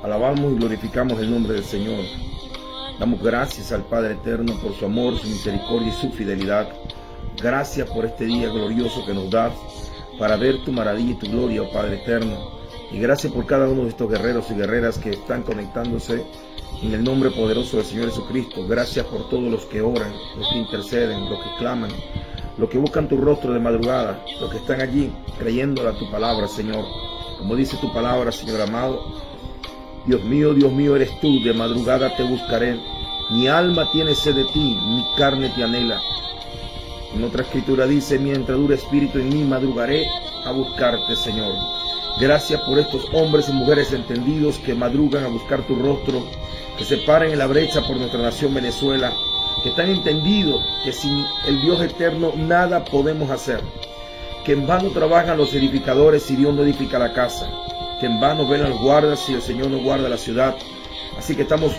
Alabamos y glorificamos el nombre del Señor. Damos gracias al Padre Eterno por su amor, su misericordia y su fidelidad. Gracias por este día glorioso que nos das para ver tu maravilla y tu gloria, oh Padre Eterno. Y gracias por cada uno de estos guerreros y guerreras que están conectándose en el nombre poderoso del Señor Jesucristo. Gracias por todos los que oran, los que interceden, los que claman, los que buscan tu rostro de madrugada, los que están allí creyéndole a tu palabra, Señor. Como dice tu palabra, Señor amado, Dios mío, eres tú, de madrugada te buscaré. Mi alma tiene sed de ti, mi carne te anhela. En otra escritura dice, mientras dure espíritu en mí, madrugaré a buscarte, Señor. Gracias por estos hombres y mujeres entendidos que madrugan a buscar tu rostro, que se paren en la brecha por nuestra nación Venezuela, que están entendidos que sin el Dios eterno nada podemos hacer, que en vano trabajan los edificadores si Dios no edifica la casa, que en vano velan los guardas si el Señor no guarda la ciudad. Así que estamos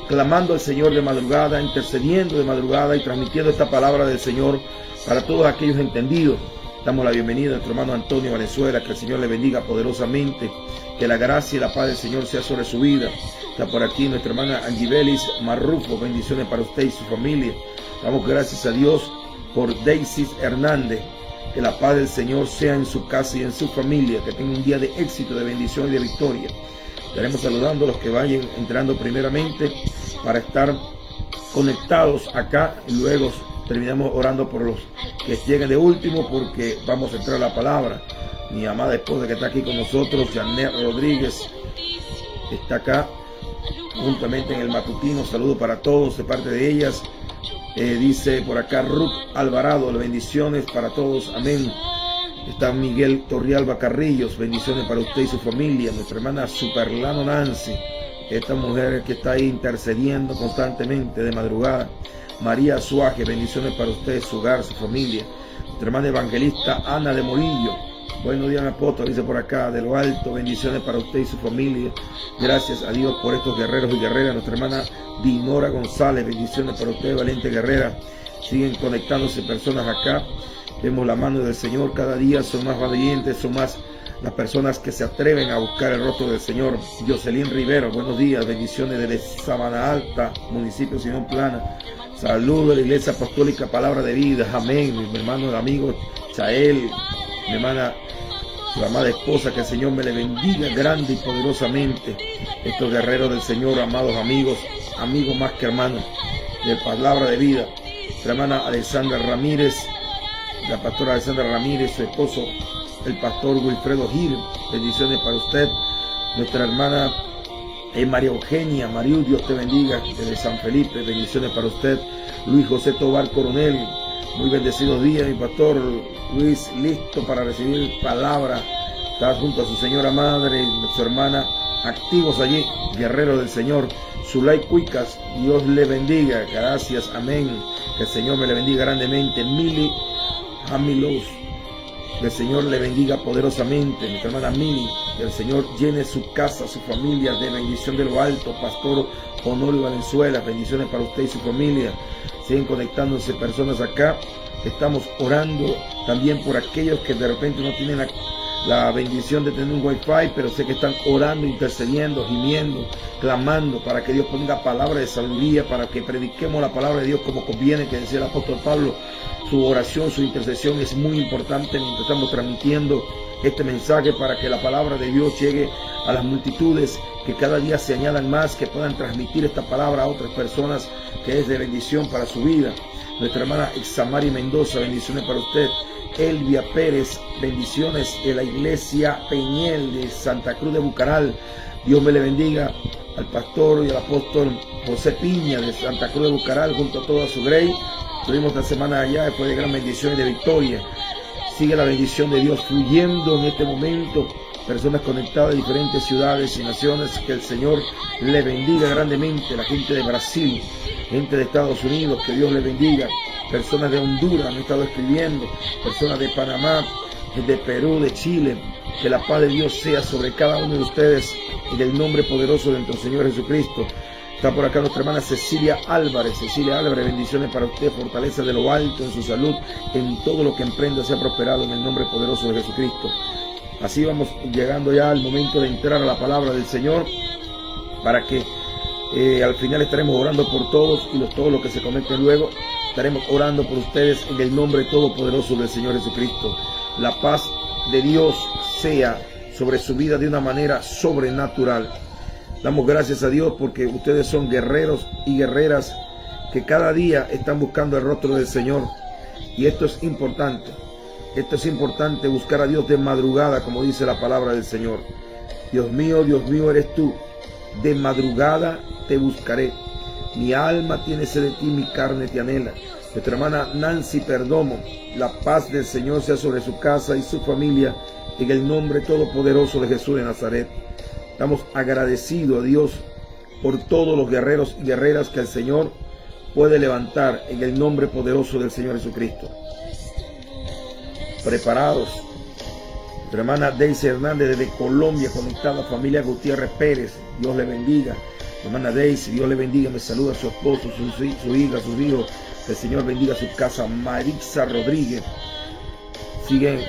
clamando al Señor de madrugada, intercediendo de madrugada y transmitiendo esta palabra del Señor para todos aquellos entendidos. Damos la bienvenida a nuestro hermano Antonio Valenzuela, que el Señor le bendiga poderosamente, que la gracia y la paz del Señor sea sobre su vida. Está por aquí nuestra hermana Angibelis Marrufo, bendiciones para usted y su familia. Damos gracias a Dios por Daisy Hernández. Que la paz del Señor sea en su casa y en su familia, que tenga un día de éxito, de bendición y de victoria. Estaremos saludando a los que vayan entrando primeramente para estar conectados acá y luego terminamos orando por los que lleguen de último, porque vamos a entrar a la palabra. Mi amada esposa que está aquí con nosotros, Janet Rodríguez, está acá juntamente en el matutino. Saludo para todos de parte de ellas. Dice por acá Ruth Alvarado, bendiciones para todos, amén. Está Miguel Torrialba Carrillos, bendiciones para usted y su familia. Nuestra hermana Superlano Nancy, esta mujer que está ahí intercediendo constantemente de madrugada. María Suaje, bendiciones para usted, su hogar, su familia. Nuestra hermana evangelista Ana de Morillo, buenos días, mi apóstol, dice por acá, de lo alto, bendiciones para usted y su familia. Gracias a Dios por estos guerreros y guerreras. Nuestra hermana Dinora González, bendiciones para usted, valiente guerrera. Siguen conectándose personas acá. Vemos la mano del Señor, cada día son más valientes, son más las personas que se atreven a buscar el rostro del Señor. Jocelyn Rivero, buenos días, bendiciones desde Sabana Alta, municipio de Simón Plana. Saludos a la Iglesia Apostólica Palabra de Vida, amén. Mi hermano y amigo Chael, mi hermana, su amada esposa, que el Señor me le bendiga grande y poderosamente. Estos guerreros del Señor, amados amigos, amigos más que hermanos, de Palabra de Vida. Nuestra hermana Alexandra Ramírez, la pastora Alexandra Ramírez, su esposo, el pastor Wilfredo Gil, bendiciones para usted. Nuestra hermana María Eugenia Mariú, Dios te bendiga, desde San Felipe, bendiciones para usted. Luis José Tobar Coronel, muy bendecidos días, mi pastor Luis, listo para recibir palabra. Está junto a su señora madre y su hermana, activos allí, guerreros del Señor. Zulay Cuicas, Dios le bendiga, gracias, amén. Que el Señor me le bendiga grandemente. Mili Amilos, que el Señor le bendiga poderosamente. Nuestra hermana Mili, que el Señor llene su casa, su familia de bendición de lo alto. Pastor Honorio Valenzuela, bendiciones para usted y su familia. Siguen conectándose personas acá. Estamos orando también por aquellos que de repente no tienen la bendición de tener un wifi, pero sé que están orando, intercediendo, gimiendo, clamando para que Dios ponga palabra de sabiduría, para que prediquemos la palabra de Dios como conviene, que decía el apóstol Pablo. Su oración, su intercesión es muy importante mientras estamos transmitiendo este mensaje, para que la palabra de Dios llegue a las multitudes, que cada día se añadan más, que puedan transmitir esta palabra a otras personas, que es de bendición para su vida. Nuestra hermana Examari Mendoza, bendiciones para usted. Elvia Pérez, bendiciones de la iglesia Peñel de Santa Cruz de Bucaral. Dios me le bendiga al pastor y al apóstol José Piña de Santa Cruz de Bucaral, junto a toda su grey. Estuvimos esta semana allá, fue de gran bendición y de victoria. Sigue la bendición de Dios fluyendo en este momento. Personas conectadas de diferentes ciudades y naciones, que el Señor le bendiga grandemente. La gente de Brasil, gente de Estados Unidos, que Dios le bendiga. Personas de Honduras han estado escribiendo, personas de Panamá, de Perú, de Chile. Que la paz de Dios sea sobre cada uno de ustedes y del nombre poderoso de nuestro Señor Jesucristo. Está por acá nuestra hermana Cecilia Álvarez. Cecilia Álvarez, bendiciones para usted, fortaleza de lo alto en su salud, en todo lo que emprenda sea prosperado en el nombre poderoso de Jesucristo. Así vamos llegando ya al momento de entrar a la palabra del Señor. para que al final estaremos orando por todos y todos los que se conecten luego. Estaremos orando por ustedes en el nombre todopoderoso del Señor Jesucristo. La paz de Dios sea sobre su vida de una manera sobrenatural. Damos gracias a Dios porque ustedes son guerreros y guerreras que cada día están buscando el rostro del Señor. Y esto es importante. Esto es importante, buscar a Dios de madrugada, como dice la palabra del Señor. Dios mío eres tú. De madrugada te buscaré. Mi alma tiene sed de ti, mi carne te anhela. Nuestra hermana Nancy Perdomo, la paz del Señor sea sobre su casa y su familia, en el nombre todopoderoso de Jesús de Nazaret. Estamos agradecidos a Dios por todos los guerreros y guerreras que el Señor puede levantar en el nombre poderoso del Señor Jesucristo. Preparados. Nuestra hermana Daisy Hernández desde Colombia, conectada, familia Gutiérrez Pérez, Dios le bendiga. Hermana Daisy, Dios le bendiga, me saluda a su esposo, su hija, sus hijos, que el Señor bendiga su casa. Marixa Rodríguez, siguen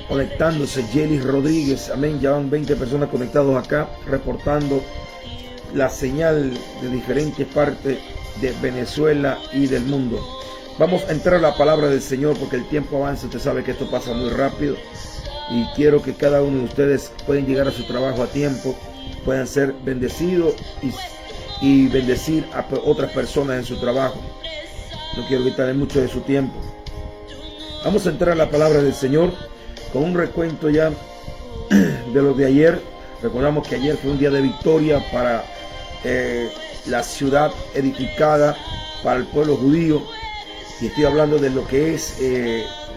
conectándose. Yelis Rodríguez, amén, ya van 20 personas conectados acá, reportando la señal de diferentes partes de Venezuela y del mundo. Vamos a entrar a la palabra del Señor porque el tiempo avanza, usted sabe que esto pasa muy rápido y quiero que cada uno de ustedes puedan llegar a su trabajo a tiempo, puedan ser bendecidos y bendecir a otras personas en su trabajo. No quiero quitarle mucho de su tiempo. Vamos a entrar a la palabra del Señor con un recuento ya de lo de ayer. Recordamos que ayer fue un día de victoria para la ciudad edificada, para el pueblo judío, y estoy hablando de lo que es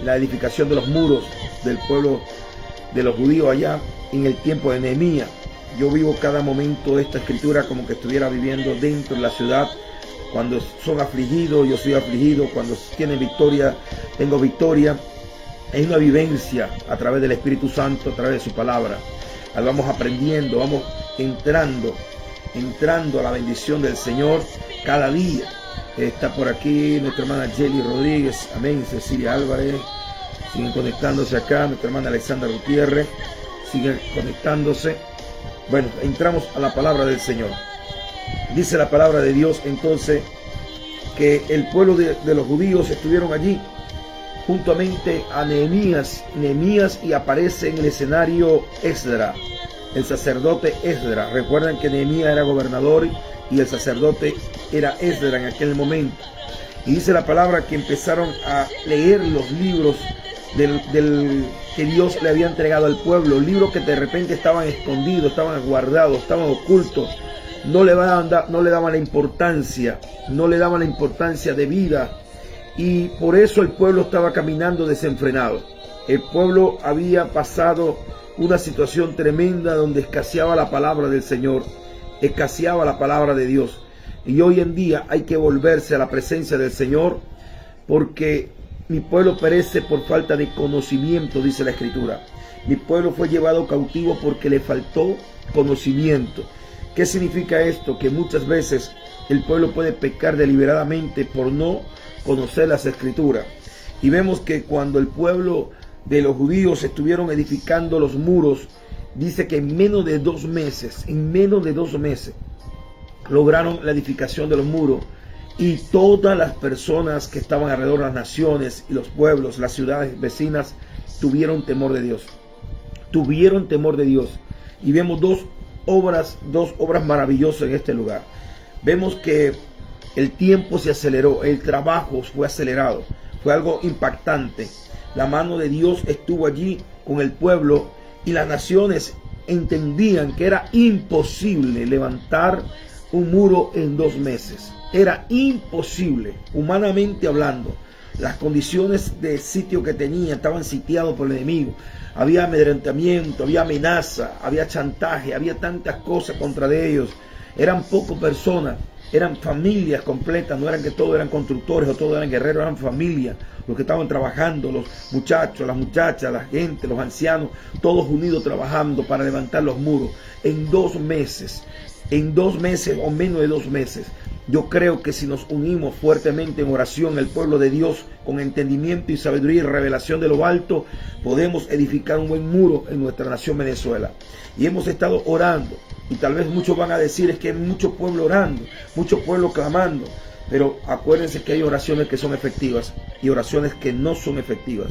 la edificación de los muros del pueblo de los judíos allá en el tiempo de Nehemías. Yo vivo cada momento de esta escritura como que estuviera viviendo dentro de la ciudad. Cuando son afligidos, yo soy afligido. Cuando tienen victoria, tengo victoria. Es una vivencia a través del Espíritu Santo, a través de su palabra. Vamos aprendiendo, vamos entrando a la bendición del Señor cada día. Está por aquí nuestra hermana Yeli Rodríguez, amén, Cecilia Álvarez, siguen conectándose acá. Nuestra hermana Alexandra Gutiérrez, siguen conectándose. Bueno, entramos a la palabra del Señor. Dice la palabra de Dios entonces que el pueblo de los judíos estuvieron allí juntamente a Nehemías, y aparece en el escenario Esdras, el sacerdote Esdras. Recuerdan que Nehemías era gobernador y el sacerdote era Esdras en aquel momento. Y dice la palabra que empezaron a leer los libros que Dios le había entregado al pueblo, libros que de repente estaban escondidos, estaban guardados, estaban ocultos, no le daban la importancia, de vida, y por eso el pueblo estaba caminando desenfrenado. El pueblo había pasado una situación tremenda donde escaseaba la palabra del Señor, escaseaba la palabra de Dios, y hoy en día hay que volverse a la presencia del Señor porque mi pueblo perece por falta de conocimiento, dice la Escritura. Mi pueblo fue llevado cautivo porque le faltó conocimiento. ¿Qué significa esto? Que muchas veces el pueblo puede pecar deliberadamente por no conocer las Escrituras. Y vemos que cuando el pueblo de los judíos estuvieron edificando los muros, dice que en menos de 2 meses, lograron la edificación de los muros. Y todas las personas que estaban alrededor, las naciones y los pueblos, las ciudades vecinas, tuvieron temor de Dios. Y vemos dos obras maravillosas en este lugar. Vemos que el tiempo se aceleró, el trabajo fue acelerado, fue algo impactante. La mano de Dios estuvo allí con el pueblo y las naciones entendían que era imposible levantar un muro en 2 meses. Era imposible, humanamente hablando. Las condiciones de sitio que tenían, estaban sitiados por el enemigo. Había amedrentamiento, había amenaza, había chantaje, había tantas cosas contra de ellos. Eran pocas personas, eran familias completas, no eran que todos eran constructores o todos eran guerreros, eran familias. Los que estaban trabajando, los muchachos, las muchachas, la gente, los ancianos, todos unidos trabajando para levantar los muros. En 2 meses o menos de 2 meses. Yo creo que si nos unimos fuertemente en oración, el pueblo de Dios, con entendimiento y sabiduría y revelación de lo alto, podemos edificar un buen muro en nuestra nación Venezuela. Y hemos estado orando Y tal vez muchos van a decir, es que hay mucho pueblo orando, mucho pueblo clamando. Pero acuérdense que hay oraciones que son efectivas y oraciones que no son efectivas.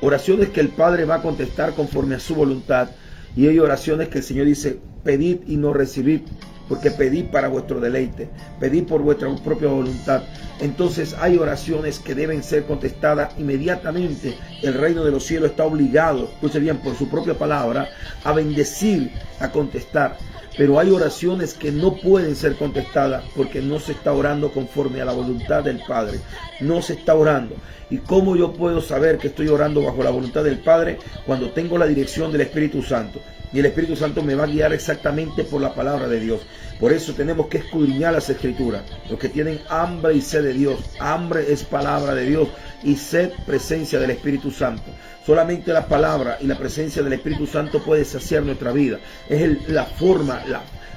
Oraciones que el Padre va a contestar conforme a su voluntad. Y hay oraciones que el Señor dice, pedid y no recibid, porque pedid para vuestro deleite, pedid por vuestra propia voluntad. Entonces hay oraciones que deben ser contestadas inmediatamente. El reino de los cielos está obligado, escuche bien, por su propia palabra, a bendecir, a contestar. Pero hay oraciones que no pueden ser contestadas porque no se está orando conforme a la voluntad del Padre. No se está orando. ¿Y cómo yo puedo saber que estoy orando bajo la voluntad del Padre? Cuando tengo la dirección del Espíritu Santo. Y el Espíritu Santo me va a guiar exactamente por la palabra de Dios. Por eso tenemos que escudriñar las Escrituras. Los que tienen hambre y sed de Dios. Hambre es palabra de Dios y sed presencia del Espíritu Santo. Solamente la palabra y la presencia del Espíritu Santo puede saciar nuestra vida. Es la forma,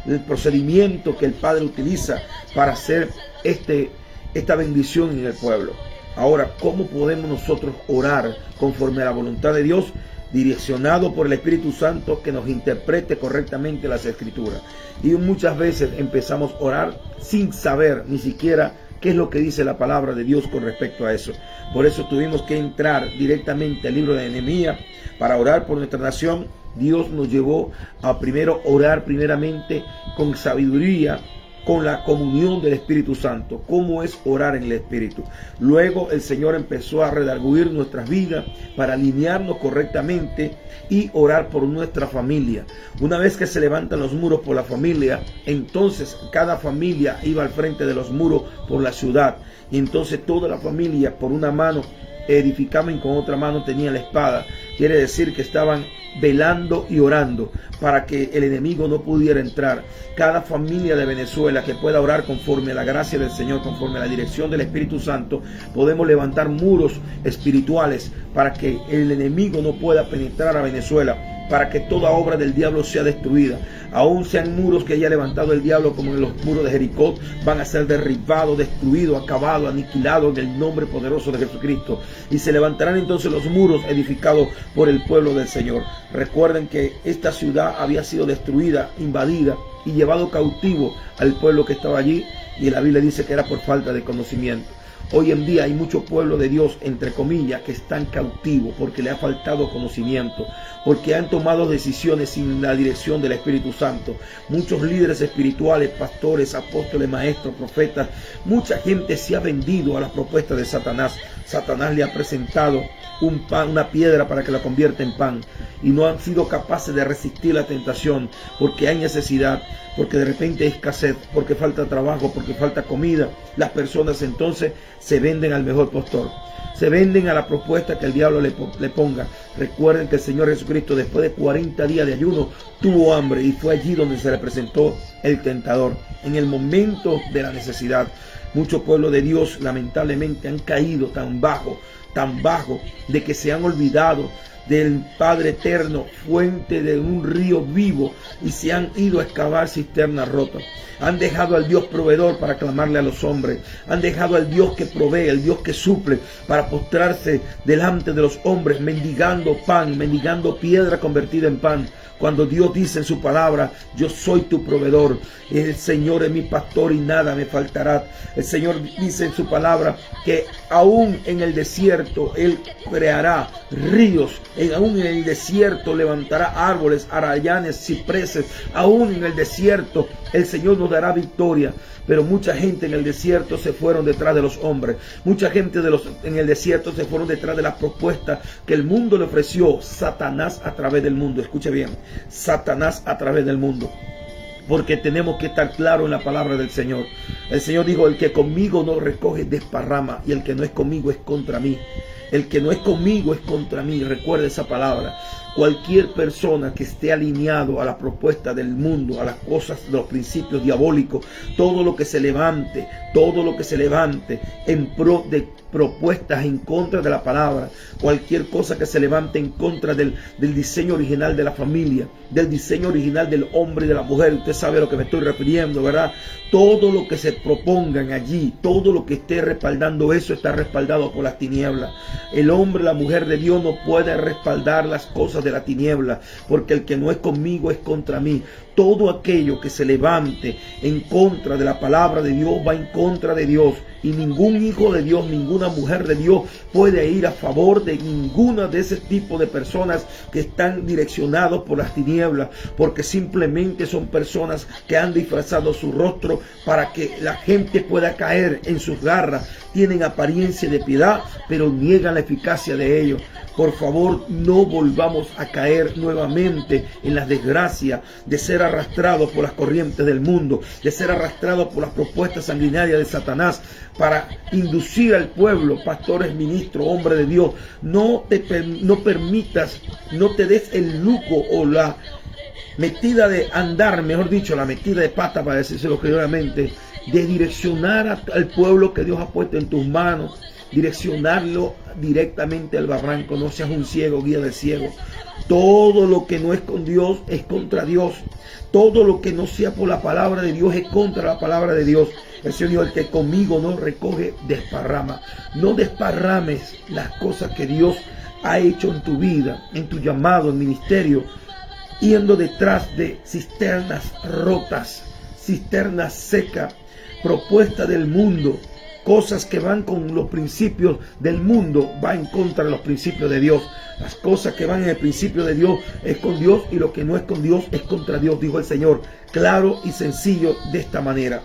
el procedimiento que el Padre utiliza para hacer esta bendición en el pueblo. Ahora, ¿cómo podemos nosotros orar conforme a la voluntad de Dios? Direccionado por el Espíritu Santo que nos interprete correctamente las Escrituras. Y muchas veces empezamos a orar sin saber ni siquiera qué es lo que dice la palabra de Dios con respecto a eso. Por eso tuvimos que entrar directamente al libro de Nehemías para orar por nuestra nación. Dios nos llevó a primero orar primeramente con sabiduría, con la comunión del Espíritu Santo. ¿Cómo es orar en el Espíritu? Luego el Señor empezó a redarguir nuestras vidas para alinearnos correctamente y orar por nuestra familia. Una vez que se levantan los muros por la familia, entonces cada familia iba al frente de los muros por la ciudad. Y entonces toda la familia por una mano edificaban y con otra mano tenían la espada. Quiere decir que estaban velando y orando para que el enemigo no pudiera entrar. Cada familia de Venezuela que pueda orar conforme a la gracia del Señor, conforme a la dirección del Espíritu Santo, podemos levantar muros espirituales para que el enemigo no pueda penetrar a Venezuela, para que toda obra del diablo sea destruida. Aún sean muros que haya levantado el diablo, como en los muros de Jericó, van a ser derribados, destruidos, acabados, aniquilados en el nombre poderoso de Jesucristo. Y se levantarán entonces los muros edificados por el pueblo del Señor. Recuerden que esta ciudad había sido destruida, invadida y llevado cautivo al pueblo que estaba allí. Y la Biblia dice que era por falta de conocimiento. Hoy en día hay mucho pueblo de Dios, entre comillas, que están cautivos porque le ha faltado conocimiento, porque han tomado decisiones sin la dirección del Espíritu Santo. Muchos líderes espirituales, pastores, apóstoles, maestros, profetas, mucha gente se ha vendido a las propuestas de Satanás. Satanás le ha presentado un pan, una piedra para que la convierta en pan, y no han sido capaces de resistir la tentación porque hay necesidad, porque de repente hay escasez, porque falta trabajo, porque falta comida. Las personas entonces se venden al mejor postor, se venden a la propuesta que el diablo le ponga. Recuerden que el Señor Jesucristo, después de 40 días de ayuno, tuvo hambre y fue allí donde se le presentó el tentador, en el momento de la necesidad. Muchos pueblos de Dios lamentablemente han caído tan bajo de que se han olvidado del Padre eterno, fuente de un río vivo, y se han ido a excavar cisternas rotas. Han dejado al Dios proveedor para clamarle a los hombres. Han dejado al Dios que provee, el Dios que suple, para postrarse delante de los hombres, mendigando pan, mendigando piedra convertida en pan. Cuando Dios dice en su palabra, yo soy tu proveedor, el Señor es mi pastor y nada me faltará. El Señor dice en su palabra que aún en el desierto Él creará ríos, aún en el desierto levantará árboles, arayanes, cipreses, aún en el desierto el Señor nos dará victoria. Pero mucha gente en el desierto se fueron detrás de los hombres. Mucha gente en el desierto se fueron detrás de las propuestas que el mundo le ofreció. Satanás a través del mundo. Escuche bien. Satanás a través del mundo. Porque tenemos que estar claros en la palabra del Señor. El Señor dijo, el que conmigo no recoge desparrama, y el que no es conmigo es contra mí. El que no es conmigo es contra mí. Recuerda esa palabra. Cualquier persona que esté alineado a la propuesta del mundo, a las cosas, de los principios diabólicos, todo lo que se levante en pro de propuestas en contra de la palabra, cualquier cosa que se levante en contra del diseño original de la familia, del diseño original del hombre y de la mujer, usted sabe a lo que me estoy refiriendo, ¿verdad? Todo lo que se propongan allí, todo lo que esté respaldando eso, está respaldado por las tinieblas. El hombre, la mujer de Dios no puede respaldar las cosas de la tiniebla, porque el que no es conmigo es contra mí. Todo aquello que se levante en contra de la palabra de Dios va en contra de Dios. Y ningún hijo de Dios, ninguna mujer de Dios puede ir a favor de ninguna de ese tipo de personas que están direccionados por las tinieblas, porque simplemente son personas que han disfrazado su rostro para que la gente pueda caer en sus garras. Tienen apariencia de piedad, pero niegan la eficacia de ellos. Por favor, no volvamos a caer nuevamente en las desgracias de ser arrastrados por las corrientes del mundo, de ser arrastrados por las propuestas sanguinarias de Satanás para inducir al pueblo. Pastores, ministros, hombre de Dios, no permitas, no te des el lujo o la metida de andar, mejor dicho, la metida de pata, para decírselo claramente, de direccionar al pueblo que Dios ha puesto en tus manos, direccionarlo directamente al barranco. No seas un ciego, guía del ciego. Todo lo que no es con Dios es contra Dios. Todo lo que no sea por la palabra de Dios es contra la palabra de Dios. El Señor dijo: el que conmigo no recoge, desparrama. No desparrames las cosas que Dios ha hecho en tu vida, en tu llamado, en ministerio, yendo detrás de cisternas rotas, cisternas secas, propuestas del mundo. Cosas que van con los principios del mundo, va en contra de los principios de Dios. Las cosas que van en el principio de Dios es con Dios, y lo que no es con Dios es contra Dios, dijo el Señor, claro y sencillo de esta manera.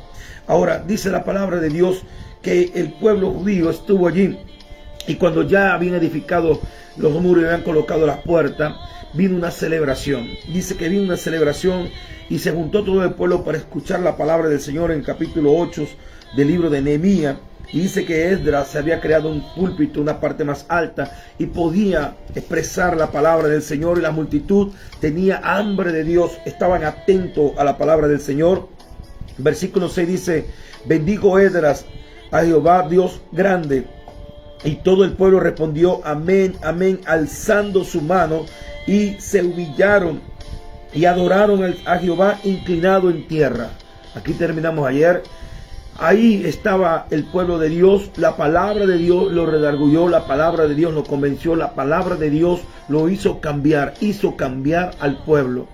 Ahora, dice la palabra de Dios que el pueblo judío estuvo allí, y cuando ya habían edificado los muros y habían colocado las puertas, vino una celebración. Dice que vino una celebración y se juntó todo el pueblo para escuchar la palabra del Señor. En el capítulo 8 del libro de Nehemías, y dice que Esdras se había creado un púlpito, una parte más alta, y podía expresar la palabra del Señor, y la multitud tenía hambre de Dios, estaban atentos a la palabra del Señor. Versículo 6 dice: bendijo Esdras a Jehová Dios grande, y todo el pueblo respondió amén, amén, alzando su mano, y se humillaron y adoraron a Jehová inclinado en tierra. Aquí terminamos ayer. Ahí estaba el pueblo de Dios. La palabra de Dios lo redarguyó, la palabra de Dios lo convenció, la palabra de Dios lo hizo cambiar al pueblo.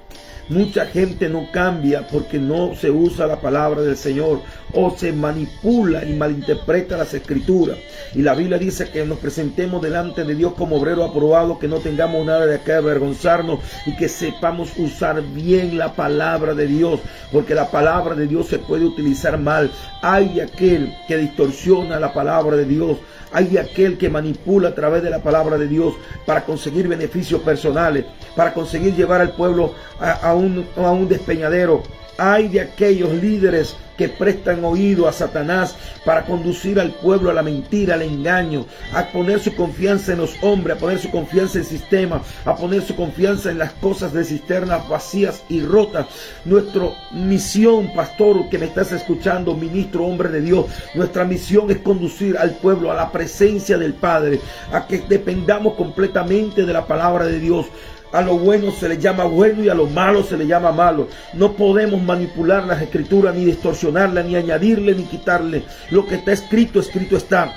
Mucha gente no cambia porque no se usa la palabra del Señor, o se manipula y malinterpreta las escrituras. Y la Biblia dice que nos presentemos delante de Dios como obrero aprobado, que no tengamos nada de qué avergonzarnos, y que sepamos usar bien la palabra de Dios, porque la palabra de Dios se puede utilizar mal. Hay aquel que distorsiona la palabra de Dios. Hay aquel que manipula a través de la palabra de Dios para conseguir beneficios personales, para conseguir llevar al pueblo a un despeñadero. Hay de aquellos líderes que prestan oído a Satanás para conducir al pueblo a la mentira, al engaño, a poner su confianza en los hombres, a poner su confianza en sistemas, a poner su confianza en las cosas de cisternas vacías y rotas. Nuestra misión, pastor que me estás escuchando, ministro, hombre de Dios, nuestra misión es conducir al pueblo a la presencia del Padre, a que dependamos completamente de la palabra de Dios. A lo bueno se le llama bueno y a lo malo se le llama malo. No podemos manipular las escrituras, ni distorsionarlas, ni añadirle, ni quitarle. Lo que está escrito, escrito está.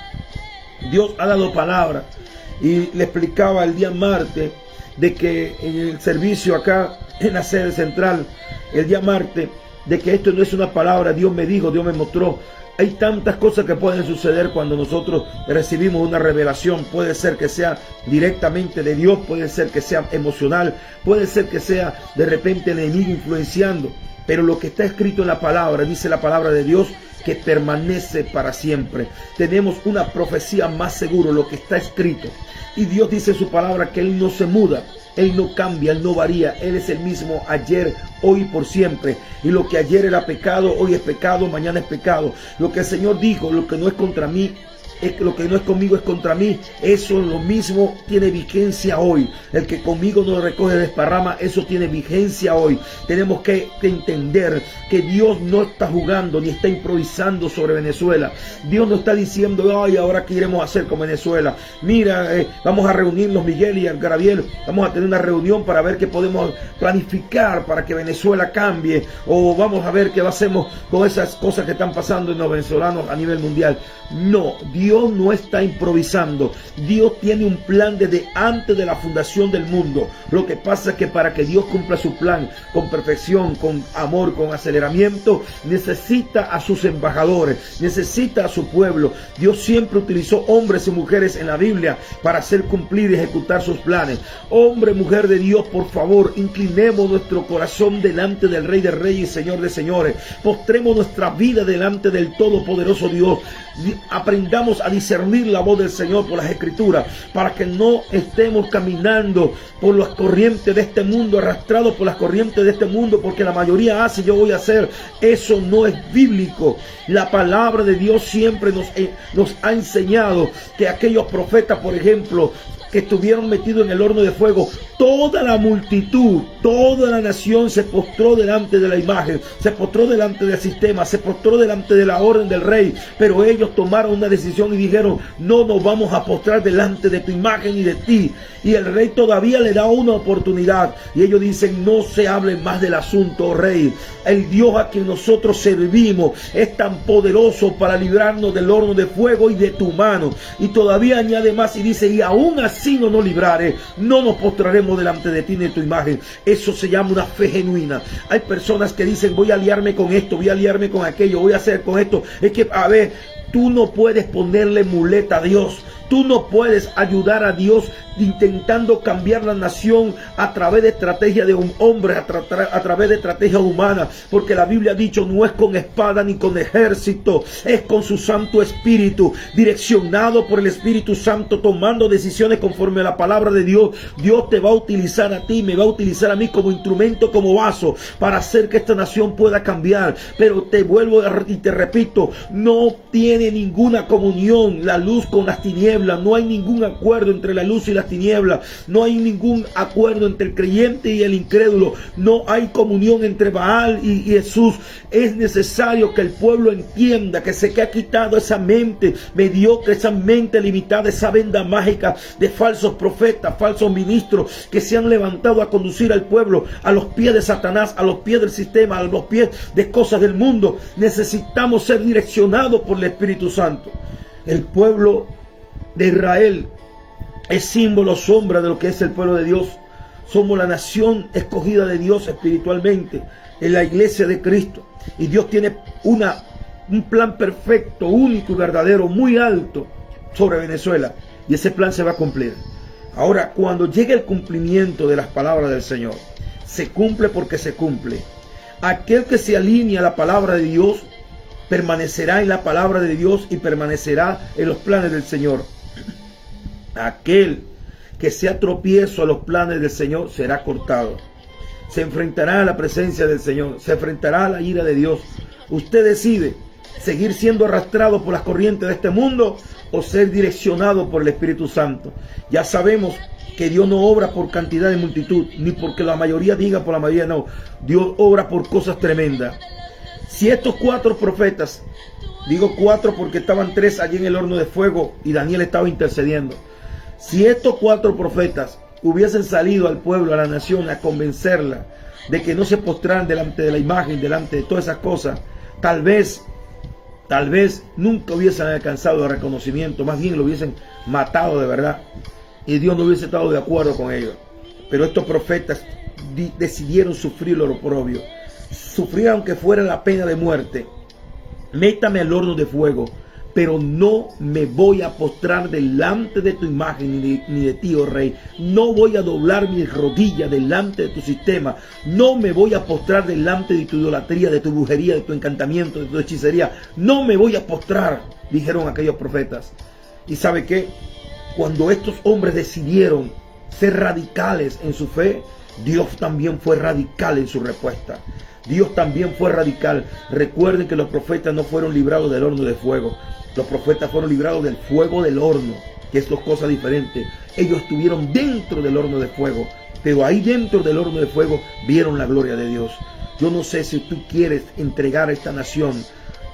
Dios ha dado palabra. Y le explicaba el día martes de que en el servicio acá en la sede central, el día martes, de que esto no es una palabra, Dios me dijo, Dios me mostró. Hay tantas cosas que pueden suceder cuando nosotros recibimos una revelación. Puede ser que sea directamente de Dios, puede ser que sea emocional, puede ser que sea de repente el enemigo influenciando. Pero lo que está escrito en la palabra, dice la palabra de Dios, que permanece para siempre. Tenemos una profecía más segura, lo que está escrito. Y Dios dice en su palabra que Él no se muda. Él no cambia, Él no varía, Él es el mismo ayer, hoy y por siempre. Y lo que ayer era pecado, hoy es pecado, mañana es pecado. Lo que el Señor dijo, lo que no es contra mí, lo que no es conmigo es contra mí. Eso lo mismo tiene vigencia hoy. El que conmigo no recoge desparrama, eso tiene vigencia hoy. Tenemos que entender que Dios no está jugando ni está improvisando sobre Venezuela. Dios no está diciendo, ay, ahora qué iremos a hacer con Venezuela. Mira, vamos a reunirnos, Miguel y Gabriel, vamos a tener una reunión para ver qué podemos planificar para que Venezuela cambie, o vamos a ver qué hacemos con esas cosas que están pasando en los venezolanos a nivel mundial. No, Dios Dios no está improvisando. Dios tiene un plan desde antes de la fundación del mundo. Lo que pasa es que para que Dios cumpla su plan con perfección, con amor, con aceleramiento, necesita a sus embajadores, necesita a su pueblo. Dios siempre utilizó hombres y mujeres en la Biblia para hacer cumplir y ejecutar sus planes. Hombre, mujer de Dios, por favor, inclinemos nuestro corazón delante del Rey de Reyes y Señor de Señores. Postremos nuestra vida delante del Todopoderoso Dios. Aprendamos a discernir la voz del Señor por las Escrituras, para que no estemos caminando por las corrientes de este mundo, arrastrados por las corrientes de este mundo, porque la mayoría hace, yo voy a hacer. Eso no es bíblico. La palabra de Dios siempre nos ha enseñado que aquellos profetas, por ejemplo, que estuvieron metidos en el horno de fuego, toda la multitud, toda la nación se postró delante de la imagen, se postró delante del sistema, se postró delante de la orden del rey, pero ellos tomaron una decisión y dijeron: no nos vamos a postrar delante de tu imagen y de ti. Y el rey todavía le da una oportunidad, y ellos dicen: no se hable más del asunto, oh rey. El Dios a quien nosotros servimos es tan poderoso para librarnos del horno de fuego y de tu mano. Y todavía añade más y dice: y aún así no nos librare, no nos postraremos delante de ti ni de tu imagen. Eso se llama una fe genuina. Hay personas que dicen: voy a aliarme con esto, voy a aliarme con aquello, voy a hacer con esto. Es que, a ver, tú no puedes ponerle muleta a Dios. Tú no puedes ayudar a Dios intentando cambiar la nación a través de estrategias de hombres, a través de estrategias humanas, porque la Biblia ha dicho: no es con espada ni con ejército, es con su Santo Espíritu, direccionado por el Espíritu Santo, tomando decisiones conforme a la palabra de Dios. Dios te va a utilizar a ti, me va a utilizar a mí como instrumento, como vaso, para hacer que esta nación pueda cambiar. Pero te vuelvo y te repito, no tiene ninguna comunión la luz con las tinieblas. No hay ningún acuerdo entre la luz y las tinieblas. No hay ningún acuerdo entre el creyente y el incrédulo. No hay comunión entre Baal y Jesús. Es necesario que el pueblo entienda que se ha quitado esa mente mediocre, esa mente limitada, esa venda mágica de falsos profetas, falsos ministros que se han levantado a conducir al pueblo a los pies de Satanás, a los pies del sistema, a los pies de cosas del mundo. Necesitamos ser direccionados por el Espíritu Santo. El pueblo de Israel es símbolo, sombra de lo que es el pueblo de Dios. Somos la nación escogida de Dios espiritualmente, en la iglesia de Cristo. Y Dios tiene un plan perfecto, único y verdadero, muy alto sobre Venezuela. Y ese plan se va a cumplir. Ahora, cuando llegue el cumplimiento de las palabras del Señor, se cumple porque se cumple. Aquel que se alinea a la palabra de Dios permanecerá en la palabra de Dios y permanecerá en los planes del Señor. Aquel que sea tropiezo a los planes del Señor será cortado. Se enfrentará a la presencia del Señor, se enfrentará a la ira de Dios. Usted decide seguir siendo arrastrado por las corrientes de este mundo o ser direccionado por el Espíritu Santo. Ya sabemos que Dios no obra por cantidad de multitud, ni porque la mayoría diga por la mayoría, no. Dios obra por cosas tremendas. Si estos 4 profetas, digo 4 porque estaban 3 allí en el horno de fuego y Daniel estaba intercediendo. Si estos 4 profetas hubiesen salido al pueblo, a la nación, a convencerla de que no se postraran delante de la imagen, delante de todas esas cosas, tal vez nunca hubiesen alcanzado el reconocimiento, más bien lo hubiesen matado de verdad. Y Dios no hubiese estado de acuerdo con ellos. Pero estos profetas decidieron sufrir lo oprobio. Sufrir aunque fuera la pena de muerte. Métame al horno de fuego, pero no me voy a postrar delante de tu imagen ni de ti, oh rey. No voy a doblar mis rodillas delante de tu sistema. No me voy a postrar delante de tu idolatría, de tu brujería, de tu encantamiento, de tu hechicería. No me voy a postrar, dijeron aquellos profetas. ¿Y sabe qué? Cuando estos hombres decidieron ser radicales en su fe, Dios también fue radical en su respuesta. Dios también fue radical. Recuerden que los profetas no fueron librados del horno de fuego. Los profetas fueron librados del fuego del horno, que es dos cosas diferentes. Ellos estuvieron dentro del horno de fuego, pero ahí dentro del horno de fuego vieron la gloria de Dios. Yo no sé si tú quieres entregar a esta nación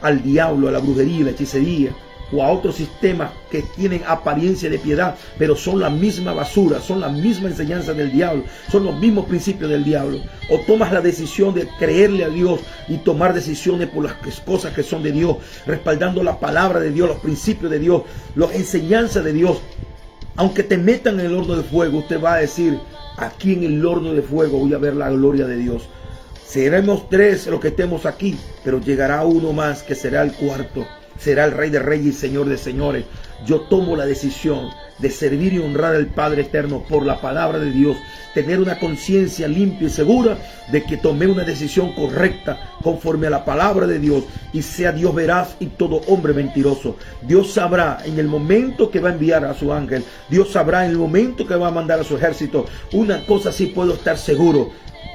al diablo, a la brujería, a la hechicería, o a otros sistemas que tienen apariencia de piedad, pero son la misma basura, son la misma enseñanza del diablo, son los mismos principios del diablo. O tomas la decisión de creerle a Dios y tomar decisiones por las cosas que son de Dios, respaldando la palabra de Dios, los principios de Dios, las enseñanzas de Dios. Aunque te metan en el horno de fuego, usted va a decir: aquí en el horno de fuego voy a ver la gloria de Dios. Seremos 3 los que estemos aquí, pero llegará uno más que será el cuarto. Será el Rey de Reyes y Señor de Señores. Yo tomo la decisión de servir y honrar al Padre Eterno por la palabra de Dios. Tener una conciencia limpia y segura de que tomé una decisión correcta conforme a la palabra de Dios. Y sea Dios veraz y todo hombre mentiroso. Dios sabrá en el momento que va a enviar a su ángel. Dios sabrá en el momento que va a mandar a su ejército. Una cosa sí puedo estar seguro: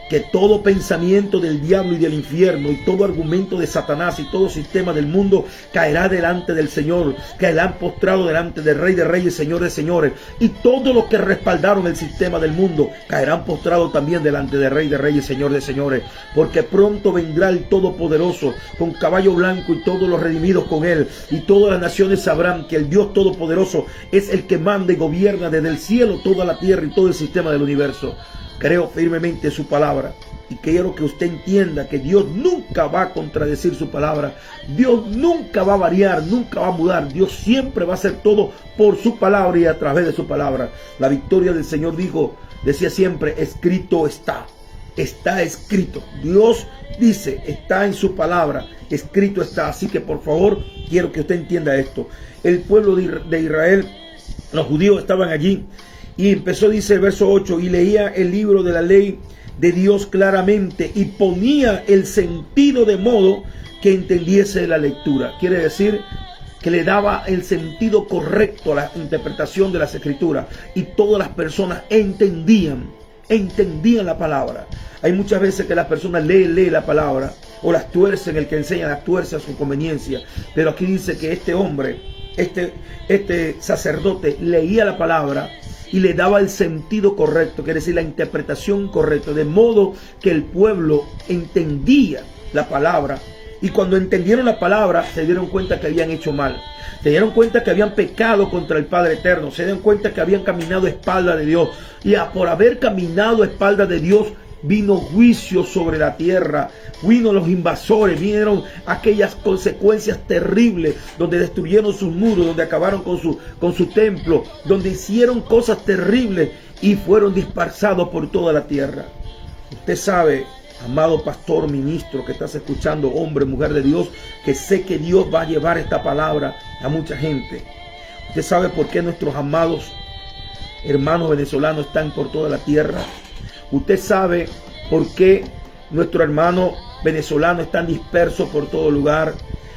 que todo pensamiento del diablo y del infierno y todo argumento de Satanás y todo sistema del mundo caerá delante del Señor, caerán postrado delante del Rey de Reyes, Señor de Señores, y todos los que respaldaron el sistema del mundo caerán postrados también delante del Rey de Reyes, Señor de Señores, porque pronto vendrá el Todopoderoso con caballo blanco y todos los redimidos con él, y todas las naciones sabrán que el Dios Todopoderoso es el que manda y gobierna desde el cielo toda la tierra y todo el sistema del universo. Creo firmemente su palabra y quiero que usted entienda que Dios nunca va a contradecir su palabra. Dios nunca va a variar, nunca va a mudar. Dios siempre va a hacer todo por su palabra y a través de su palabra. La victoria del Señor decía siempre: escrito está. Está escrito. Dios dice, está en su palabra, escrito está. Así que por favor, quiero que usted entienda esto. El pueblo de Israel, los judíos estaban allí. Y empezó, dice el verso 8, y leía el libro de la ley de Dios claramente y ponía el sentido de modo que entendiese la lectura. Quiere decir que le daba el sentido correcto a la interpretación de las escrituras y todas las personas entendían la palabra. Hay muchas veces que las personas leen la palabra o las tuercen, el que enseña las tuerce a su conveniencia. Pero aquí dice que este hombre, este sacerdote leía la palabra y le daba el sentido correcto, quiere decir la interpretación correcta, de modo que el pueblo entendía la palabra. Y cuando entendieron la palabra, se dieron cuenta que habían hecho mal. Se dieron cuenta que habían pecado contra el Padre Eterno. Se dieron cuenta que habían caminado a espalda de Dios. Y por haber caminado a espalda de Dios, vino juicio sobre la tierra, vino los invasores, vinieron aquellas consecuencias terribles, donde destruyeron sus muros, donde acabaron con su templo, donde hicieron cosas terribles y fueron dispersados por toda la tierra. Usted sabe, amado pastor, ministro que estás escuchando, hombre, mujer de Dios, que sé que Dios va a llevar esta palabra a mucha gente. Usted sabe por qué nuestros amados hermanos venezolanos están por toda la tierra. Usted sabe por qué nuestros hermanos venezolanos están dispersos por todo lugar.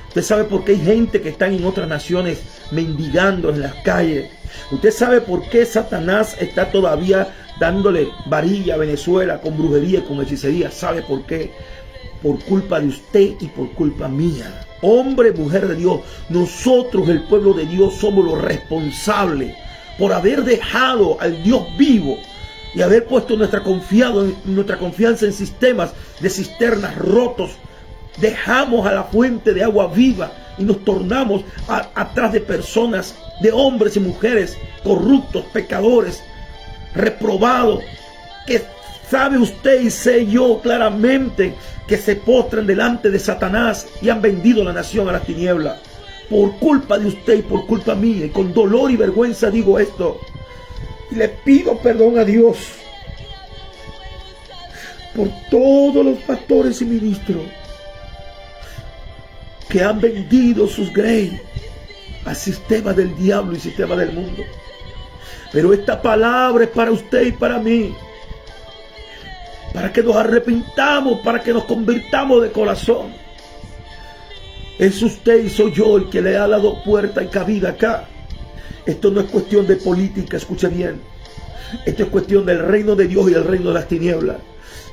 Usted sabe por qué hay gente que está en otras naciones mendigando en las calles. Usted sabe por qué Satanás está todavía dándole varilla a Venezuela con brujería y con hechicería. ¿Sabe por qué? Por culpa de usted y por culpa mía. Hombre, mujer de Dios, nosotros, el pueblo de Dios, somos los responsables por haber dejado al Dios vivo y haber puesto nuestra confianza en sistemas de cisternas rotos. Dejamos a la fuente de agua viva y nos tornamos atrás de personas, de hombres y mujeres corruptos, pecadores, reprobados, que sabe usted y sé yo claramente que se postran delante de Satanás y han vendido la nación a las tinieblas. Por culpa de usted y por culpa mía, y con dolor y vergüenza digo esto. Y le pido perdón a Dios por todos los pastores y ministros que han vendido sus grey al sistema del diablo y sistema del mundo. Pero esta palabra es para usted y para mí, para que nos arrepintamos, para que nos convirtamos de corazón. Es usted y soy yo el que le ha dado puerta y cabida acá. Esto no es cuestión de política, escuche bien. Esto es cuestión del reino de Dios y del reino de las tinieblas.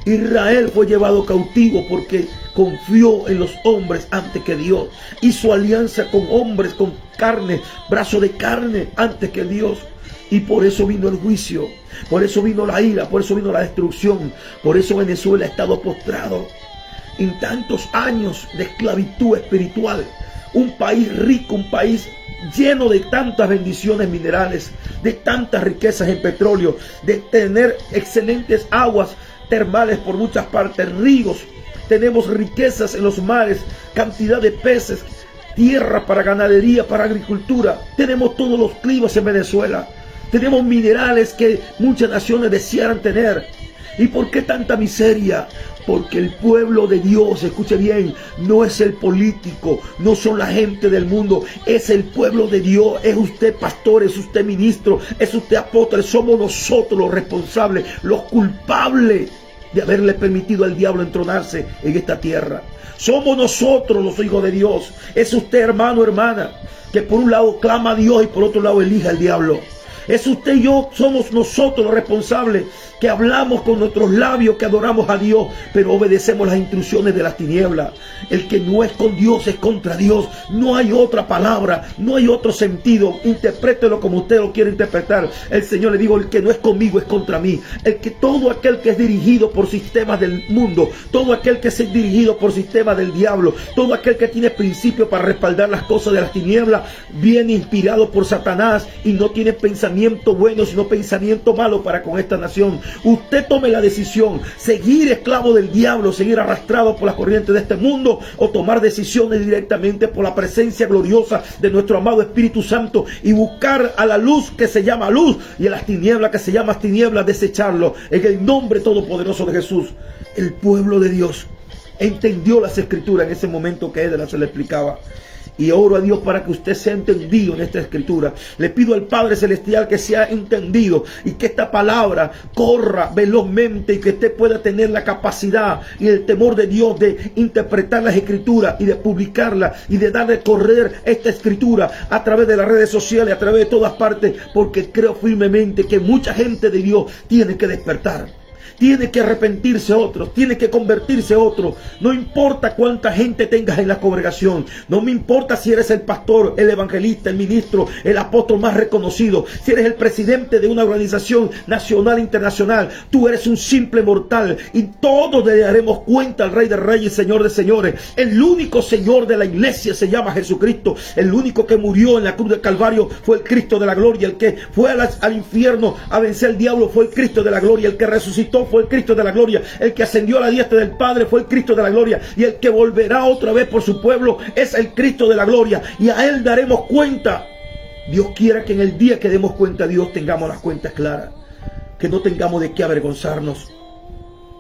Israel fue llevado cautivo porque confió en los hombres antes que Dios. Hizo alianza con hombres, con carne, brazo de carne antes que Dios. Y por eso vino el juicio, por eso vino la ira, por eso vino la destrucción. Por eso Venezuela ha estado postrado en tantos años de esclavitud espiritual. Un país rico, un país lleno de tantas bendiciones minerales, de tantas riquezas en petróleo, de tener excelentes aguas termales por muchas partes, ríos. Tenemos riquezas en los mares, cantidad de peces, tierra para ganadería, para agricultura. Tenemos todos los climas en Venezuela. Tenemos minerales que muchas naciones desearan tener. ¿Y por qué tanta miseria? Porque el pueblo de Dios, escuche bien, no es el político, no son la gente del mundo, es el pueblo de Dios. Es usted pastor, es usted ministro, es usted apóstol. Somos nosotros los responsables, los culpables de haberle permitido al diablo entronarse en esta tierra. Somos nosotros los hijos de Dios. Es usted, hermano, hermana, que por un lado clama a Dios y por otro lado elija al diablo. Es usted y yo, somos nosotros los responsables, que hablamos con nuestros labios, que adoramos a Dios, pero obedecemos las instrucciones de las tinieblas. El que no es con Dios es contra Dios. No hay otra palabra, no hay otro sentido. Interprételo como usted lo quiere interpretar. El Señor le dijo, el que no es conmigo es contra mí. Todo aquel que es dirigido por sistemas del mundo, todo aquel que es dirigido por sistemas del diablo, todo aquel que tiene principios para respaldar las cosas de las tinieblas, viene inspirado por Satanás y no tiene pensamiento bueno, sino pensamiento malo para con esta nación. Usted tome la decisión, seguir esclavo del diablo, seguir arrastrado por las corrientes de este mundo, o tomar decisiones directamente por la presencia gloriosa de nuestro amado Espíritu Santo y buscar a la luz que se llama luz y a las tinieblas que se llaman tinieblas, desecharlo en el nombre todopoderoso de Jesús. El pueblo de Dios entendió las escrituras en ese momento que Edra se le explicaba. Y oro a Dios para que usted sea entendido en esta escritura. Le pido al Padre Celestial que sea entendido y que esta palabra corra velozmente y que usted pueda tener la capacidad y el temor de Dios de interpretar las escrituras y de publicarlas y de darle correr esta escritura a través de las redes sociales, a través de todas partes, porque creo firmemente que mucha gente de Dios tiene que despertar. Tiene que arrepentirse otro, tiene que convertirse otro. No importa cuánta gente tengas en la congregación, no me importa si eres el pastor, el evangelista, el ministro, el apóstol más reconocido, si eres el presidente de una organización nacional, internacional. Tú eres un simple mortal y todos le daremos cuenta al Rey de Reyes y Señor de Señores. El único Señor de la iglesia se llama Jesucristo. El único que murió en la cruz del Calvario fue el Cristo de la gloria. El que fue al infierno a vencer al diablo fue el Cristo de la gloria. El que resucitó fue el Cristo de la gloria. El que ascendió a la diestra del Padre fue el Cristo de la gloria. Y el que volverá otra vez por su pueblo es el Cristo de la gloria. Y a Él daremos cuenta. Dios quiera que en el día que demos cuenta a Dios tengamos las cuentas claras. Que no tengamos de qué avergonzarnos.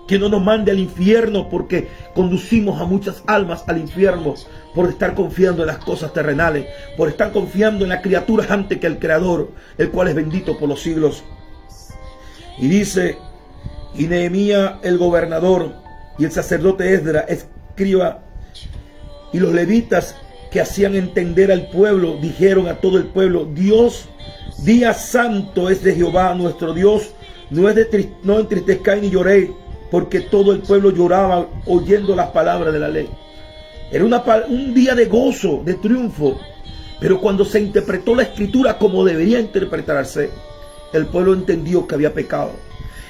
Que no nos mande al infierno porque conducimos a muchas almas al infierno por estar confiando en las cosas terrenales, por estar confiando en las criaturas antes que el Creador, el cual es bendito por los siglos. Y dice: y Nehemías el gobernador y el sacerdote Esdras escriba y los levitas que hacían entender al pueblo dijeron a todo el pueblo: Dios, día santo es de Jehová nuestro Dios, no entristezcáis ni lloréis, porque todo el pueblo lloraba oyendo las palabras de la ley. Era un día de gozo, de triunfo, pero cuando se interpretó la escritura como debería interpretarse, el pueblo entendió que había pecado.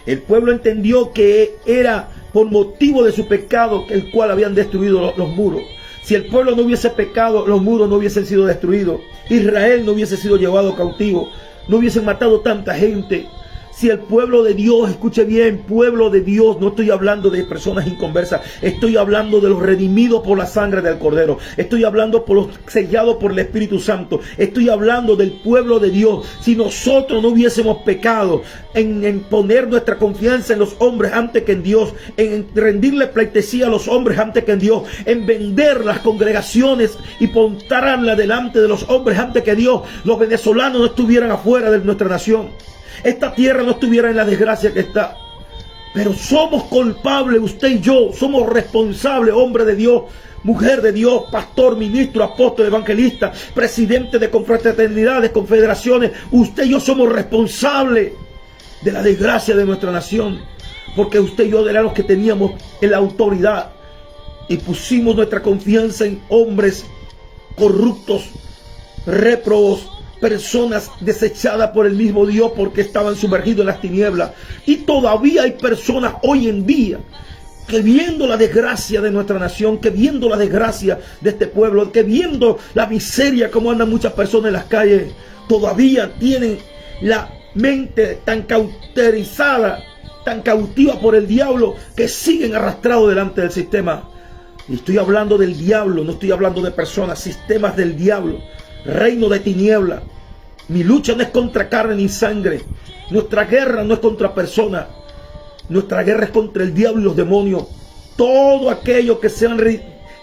El pueblo entendió que era por motivo de su pecado el cual habían destruido los muros. Si el pueblo no hubiese pecado, los muros no hubiesen sido destruidos. Israel no hubiese sido llevado cautivo. No hubiesen matado tanta gente. Si el pueblo de Dios, escuche bien, pueblo de Dios, no estoy hablando de personas inconversas, estoy hablando de los redimidos por la sangre del Cordero, estoy hablando por los sellados por el Espíritu Santo, estoy hablando del pueblo de Dios. Si nosotros no hubiésemos pecado en poner nuestra confianza en los hombres antes que en Dios, en rendirle pleitesía a los hombres antes que en Dios, en vender las congregaciones y montarlas delante de los hombres antes que Dios, los venezolanos no estuvieran afuera de nuestra nación. Esta tierra no estuviera en la desgracia que está. Pero somos culpables, usted y yo, somos responsables, hombre de Dios, mujer de Dios, pastor, ministro, apóstol, evangelista, presidente de confraternidades, confederaciones. Usted y yo somos responsables de la desgracia de nuestra nación. Porque usted y yo éramos los que teníamos la autoridad y pusimos nuestra confianza en hombres corruptos, réprobos, personas desechadas por el mismo Dios porque estaban sumergidos en las tinieblas. Y todavía hay personas hoy en día que viendo la desgracia de nuestra nación, que viendo la desgracia de este pueblo, que viendo la miseria como andan muchas personas en las calles, todavía tienen la mente tan cauterizada, tan cautiva por el diablo, que siguen arrastrados delante del sistema. Y estoy hablando del diablo, no estoy hablando de personas, sistemas del diablo, reino de tiniebla. Mi lucha no es contra carne ni sangre, nuestra guerra no es contra personas, nuestra guerra es contra el diablo y los demonios. Todo aquello que sean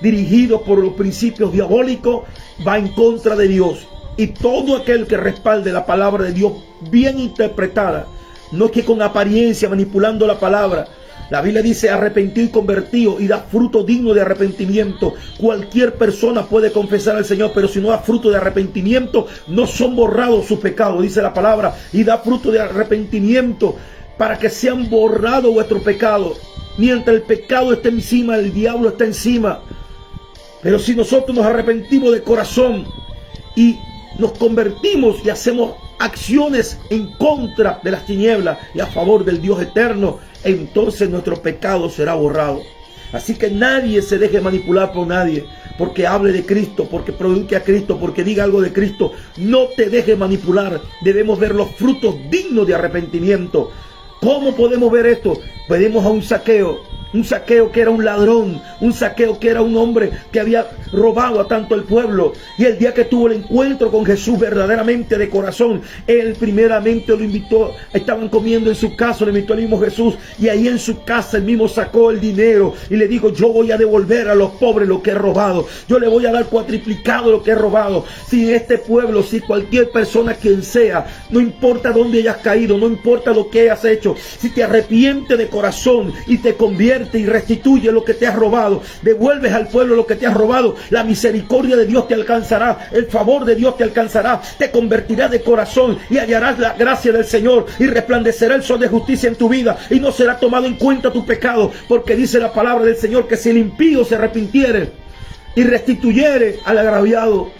dirigidos por los principios diabólicos va en contra de Dios. Y todo aquel que respalde la palabra de Dios bien interpretada, no es que con apariencia manipulando la palabra. La Biblia dice arrepentido y convertido y da fruto digno de arrepentimiento. Cualquier persona puede confesar al Señor, pero si no da fruto de arrepentimiento, no son borrados sus pecados, dice la palabra. Y da fruto de arrepentimiento para que sean borrados vuestros pecados. Mientras el pecado está encima, el diablo está encima. Pero si nosotros nos arrepentimos de corazón y nos convertimos y hacemos acciones en contra de las tinieblas y a favor del Dios eterno, entonces nuestro pecado será borrado. Así que nadie se deje manipular por nadie, porque hable de Cristo, porque predique a Cristo, porque diga algo de Cristo. No te dejes manipular. Debemos ver los frutos dignos de arrepentimiento. ¿Cómo podemos ver esto? Pedimos a un Zaqueo que era un ladrón, un Zaqueo que era un hombre que había robado a tanto el pueblo, y el día que tuvo el encuentro con Jesús verdaderamente de corazón, él primeramente lo invitó, estaban comiendo en su casa, lo invitó el mismo Jesús, y ahí en su casa él mismo sacó el dinero y le dijo: yo voy a devolver a los pobres lo que he robado, yo le voy a dar cuatriplicado lo que he robado. Si en este pueblo, si cualquier persona, quien sea, no importa dónde hayas caído, no importa lo que hayas hecho, si te arrepientes de corazón y te conviertes y restituye lo que te has robado, devuelves al pueblo lo que te has robado, la misericordia de Dios te alcanzará, el favor de Dios te alcanzará, te convertirás de corazón y hallarás la gracia del Señor, y resplandecerá el sol de justicia en tu vida, y no será tomado en cuenta tu pecado, porque dice la palabra del Señor que si el impío se arrepintiere y restituyere al agraviado,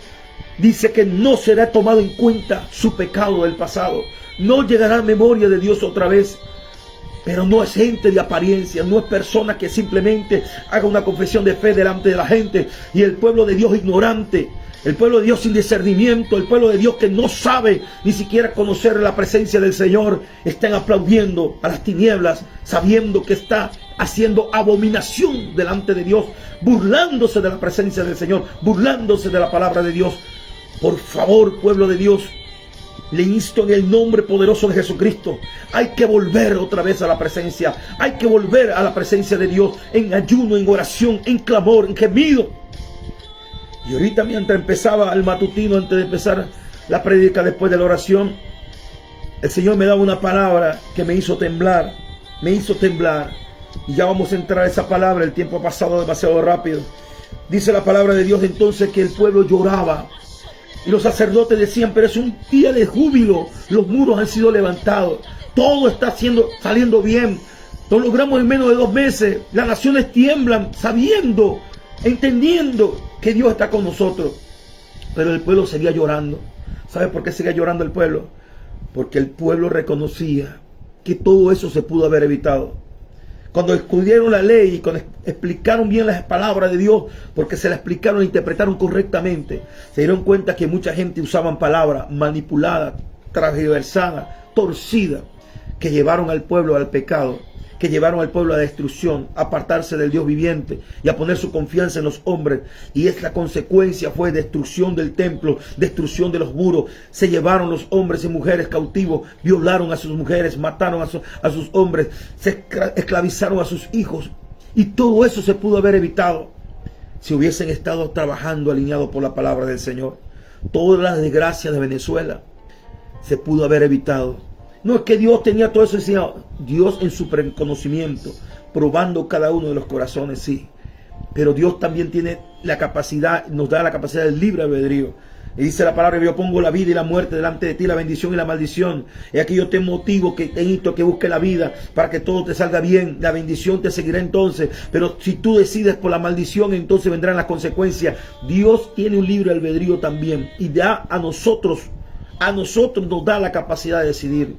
dice que no será tomado en cuenta su pecado del pasado, no llegará a memoria de Dios otra vez. Pero no es gente de apariencia, no es persona que simplemente haga una confesión de fe delante de la gente. Y el pueblo de Dios ignorante, el pueblo de Dios sin discernimiento, el pueblo de Dios que no sabe ni siquiera conocer la presencia del Señor, están aplaudiendo a las tinieblas, sabiendo que está haciendo abominación delante de Dios, burlándose de la presencia del Señor, burlándose de la palabra de Dios. Por favor, pueblo de Dios, le insto en el nombre poderoso de Jesucristo. Hay que volver otra vez a la presencia. Hay que volver a la presencia de Dios en ayuno, en oración, en clamor, en gemido. Y ahorita mientras empezaba el matutino, antes de empezar la prédica después de la oración, el Señor me daba una palabra que me hizo temblar. Me hizo temblar. Y ya vamos a entrar a esa palabra. El tiempo ha pasado demasiado rápido. Dice la palabra de Dios entonces que el pueblo lloraba. Y los sacerdotes decían: pero es un día de júbilo, los muros han sido levantados, todo está saliendo bien, lo logramos en menos de 2 meses, las naciones tiemblan sabiendo, entendiendo que Dios está con nosotros. Pero el pueblo seguía llorando. ¿Sabe por qué seguía llorando el pueblo? Porque el pueblo reconocía que todo eso se pudo haber evitado. Cuando estudiaron la ley y cuando explicaron bien las palabras de Dios, porque se la explicaron e interpretaron correctamente, se dieron cuenta que mucha gente usaban palabras manipuladas, transversadas, torcidas, que llevaron al pueblo al pecado, que llevaron al pueblo a la destrucción, a apartarse del Dios viviente y a poner su confianza en los hombres. Y la consecuencia fue destrucción del templo, destrucción de los muros. Se llevaron los hombres y mujeres cautivos, violaron a sus mujeres, mataron a sus hombres, se esclavizaron a sus hijos. Y todo eso se pudo haber evitado si hubiesen estado trabajando alineados por la palabra del Señor. Todas las desgracias de Venezuela se pudo haber evitado. No es que Dios tenía todo eso enseñado. Dios en su conocimiento, probando cada uno de los corazones, sí. Pero Dios también tiene la capacidad, nos da la capacidad del libre albedrío. Y dice la palabra: yo pongo la vida y la muerte delante de ti, la bendición y la maldición. Y aquí yo te motivo, que te insto que busque la vida para que todo te salga bien. La bendición te seguirá entonces. Pero si tú decides por la maldición, entonces vendrán las consecuencias. Dios tiene un libre albedrío también. Y da a nosotros nos da la capacidad de decidir.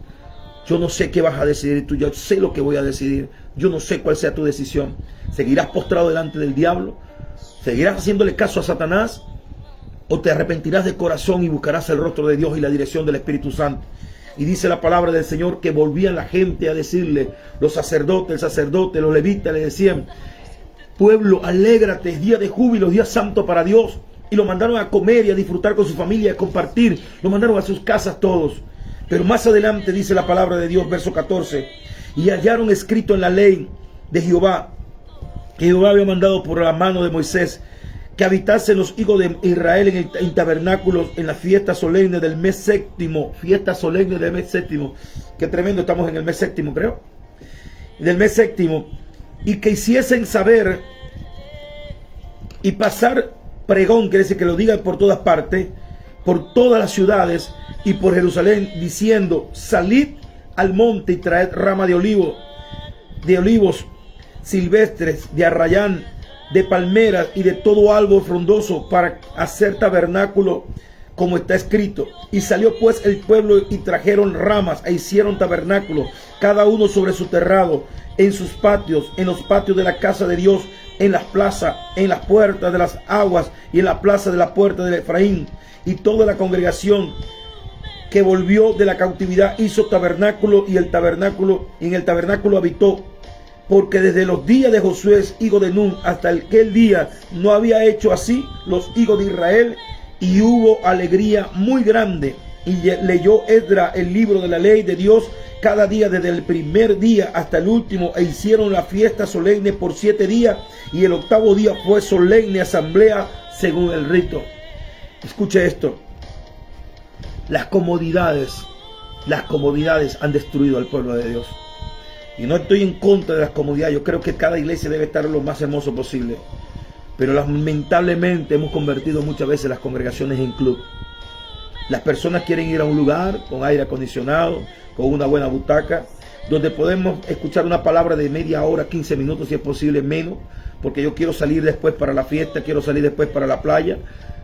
Yo no sé qué vas a decidir tú, yo sé lo que voy a decidir. Yo no sé cuál sea tu decisión. ¿Seguirás postrado delante del diablo? ¿Seguirás haciéndole caso a Satanás? ¿O te arrepentirás de corazón y buscarás el rostro de Dios y la dirección del Espíritu Santo? Y dice la palabra del Señor que volvían la gente a decirle, los sacerdotes, el sacerdote, los levitas le decían, pueblo, alégrate, es día de júbilo, día santo para Dios. Y lo mandaron a comer y a disfrutar con su familia, a compartir. Lo mandaron a sus casas todos. Pero más adelante dice la palabra de Dios, verso 14. Y hallaron escrito en la ley de Jehová, que Jehová había mandado por la mano de Moisés, que habitasen los hijos de Israel en tabernáculos en la fiesta solemne del mes séptimo. Fiesta solemne del mes séptimo. Qué tremendo, estamos en el mes séptimo, creo. Del mes séptimo. Y que hiciesen saber y pasar pregón, quiere decir que lo digan por todas partes, por todas las ciudades y por Jerusalén, diciendo, salid al monte y traed rama de olivos silvestres, de arrayán, de palmeras y de todo árbol frondoso para hacer tabernáculo como está escrito. Y salió pues el pueblo y trajeron ramas e hicieron tabernáculo, cada uno sobre su terrado, en sus patios, en los patios de la casa de Dios, en las plazas, en las puertas de las aguas y en la plaza de la puerta de Efraín. Y toda la congregación que volvió de la cautividad hizo tabernáculo, y en el tabernáculo habitó, porque desde los días de Josué, hijo de Nun, hasta aquel día no había hecho así los hijos de Israel, y hubo alegría muy grande. Y leyó Esdras el libro de la ley de Dios cada día desde el primer día hasta el último, e hicieron la fiesta solemne por 7 días, y el 8º día fue solemne asamblea según el rito. Escuche esto. Las comodidades han destruido al pueblo de Dios. Y no estoy en contra de las comodidades. Yo creo que cada iglesia debe estar lo más hermoso posible. Pero lamentablemente hemos convertido muchas veces las congregaciones en club. Las personas quieren ir a un lugar con aire acondicionado, con una buena butaca, donde podemos escuchar una palabra de media hora, 15 minutos si es posible, menos, porque yo quiero salir después para la fiesta, quiero salir después para la playa,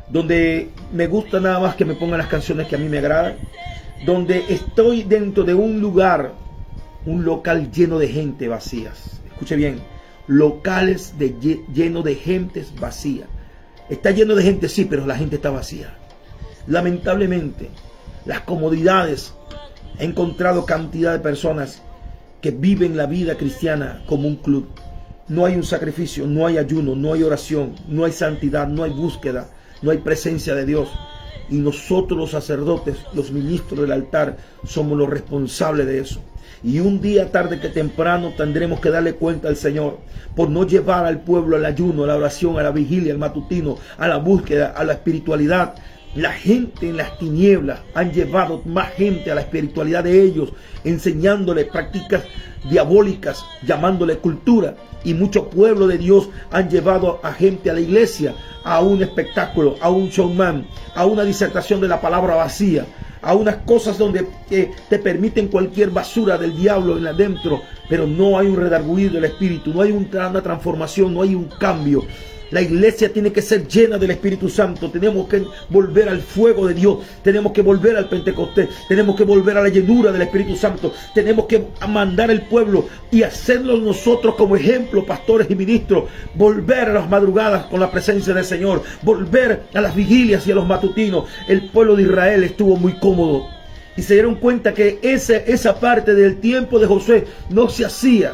donde me gusta nada más que me pongan las canciones que a mí me agradan, donde estoy dentro de un lugar, un local lleno de gente vacías. Escuche bien, locales lleno de gentes vacías. Está lleno de gente, sí, pero la gente está vacía. Lamentablemente, las comodidades, he encontrado cantidad de personas que viven la vida cristiana como un club. No hay un sacrificio, no hay ayuno, no hay oración, no hay santidad, no hay búsqueda, no hay presencia de Dios. Y nosotros los sacerdotes, los ministros del altar, somos los responsables de eso. Y un día tarde que temprano tendremos que darle cuenta al Señor por no llevar al pueblo al ayuno, a la oración, a la vigilia, al matutino, a la búsqueda, a la espiritualidad. La gente en las tinieblas han llevado más gente a la espiritualidad de ellos, enseñándole prácticas diabólicas, llamándole cultura. Y mucho pueblo de Dios han llevado a gente a la iglesia, a un espectáculo, a un showman, a una disertación de la palabra vacía, a unas cosas donde te permiten cualquier basura del diablo en adentro, pero no hay un redarguir del Espíritu, no hay una transformación, no hay un cambio. La iglesia tiene que ser llena del Espíritu Santo. Tenemos que volver al fuego de Dios. Tenemos que volver al Pentecostés. Tenemos que volver a la llenura del Espíritu Santo. Tenemos que mandar al pueblo y hacerlo nosotros como ejemplo, pastores y ministros. Volver a las madrugadas con la presencia del Señor. Volver a las vigilias y a los matutinos. El pueblo de Israel estuvo muy cómodo. Y se dieron cuenta que esa parte del tiempo de Josué no se hacía.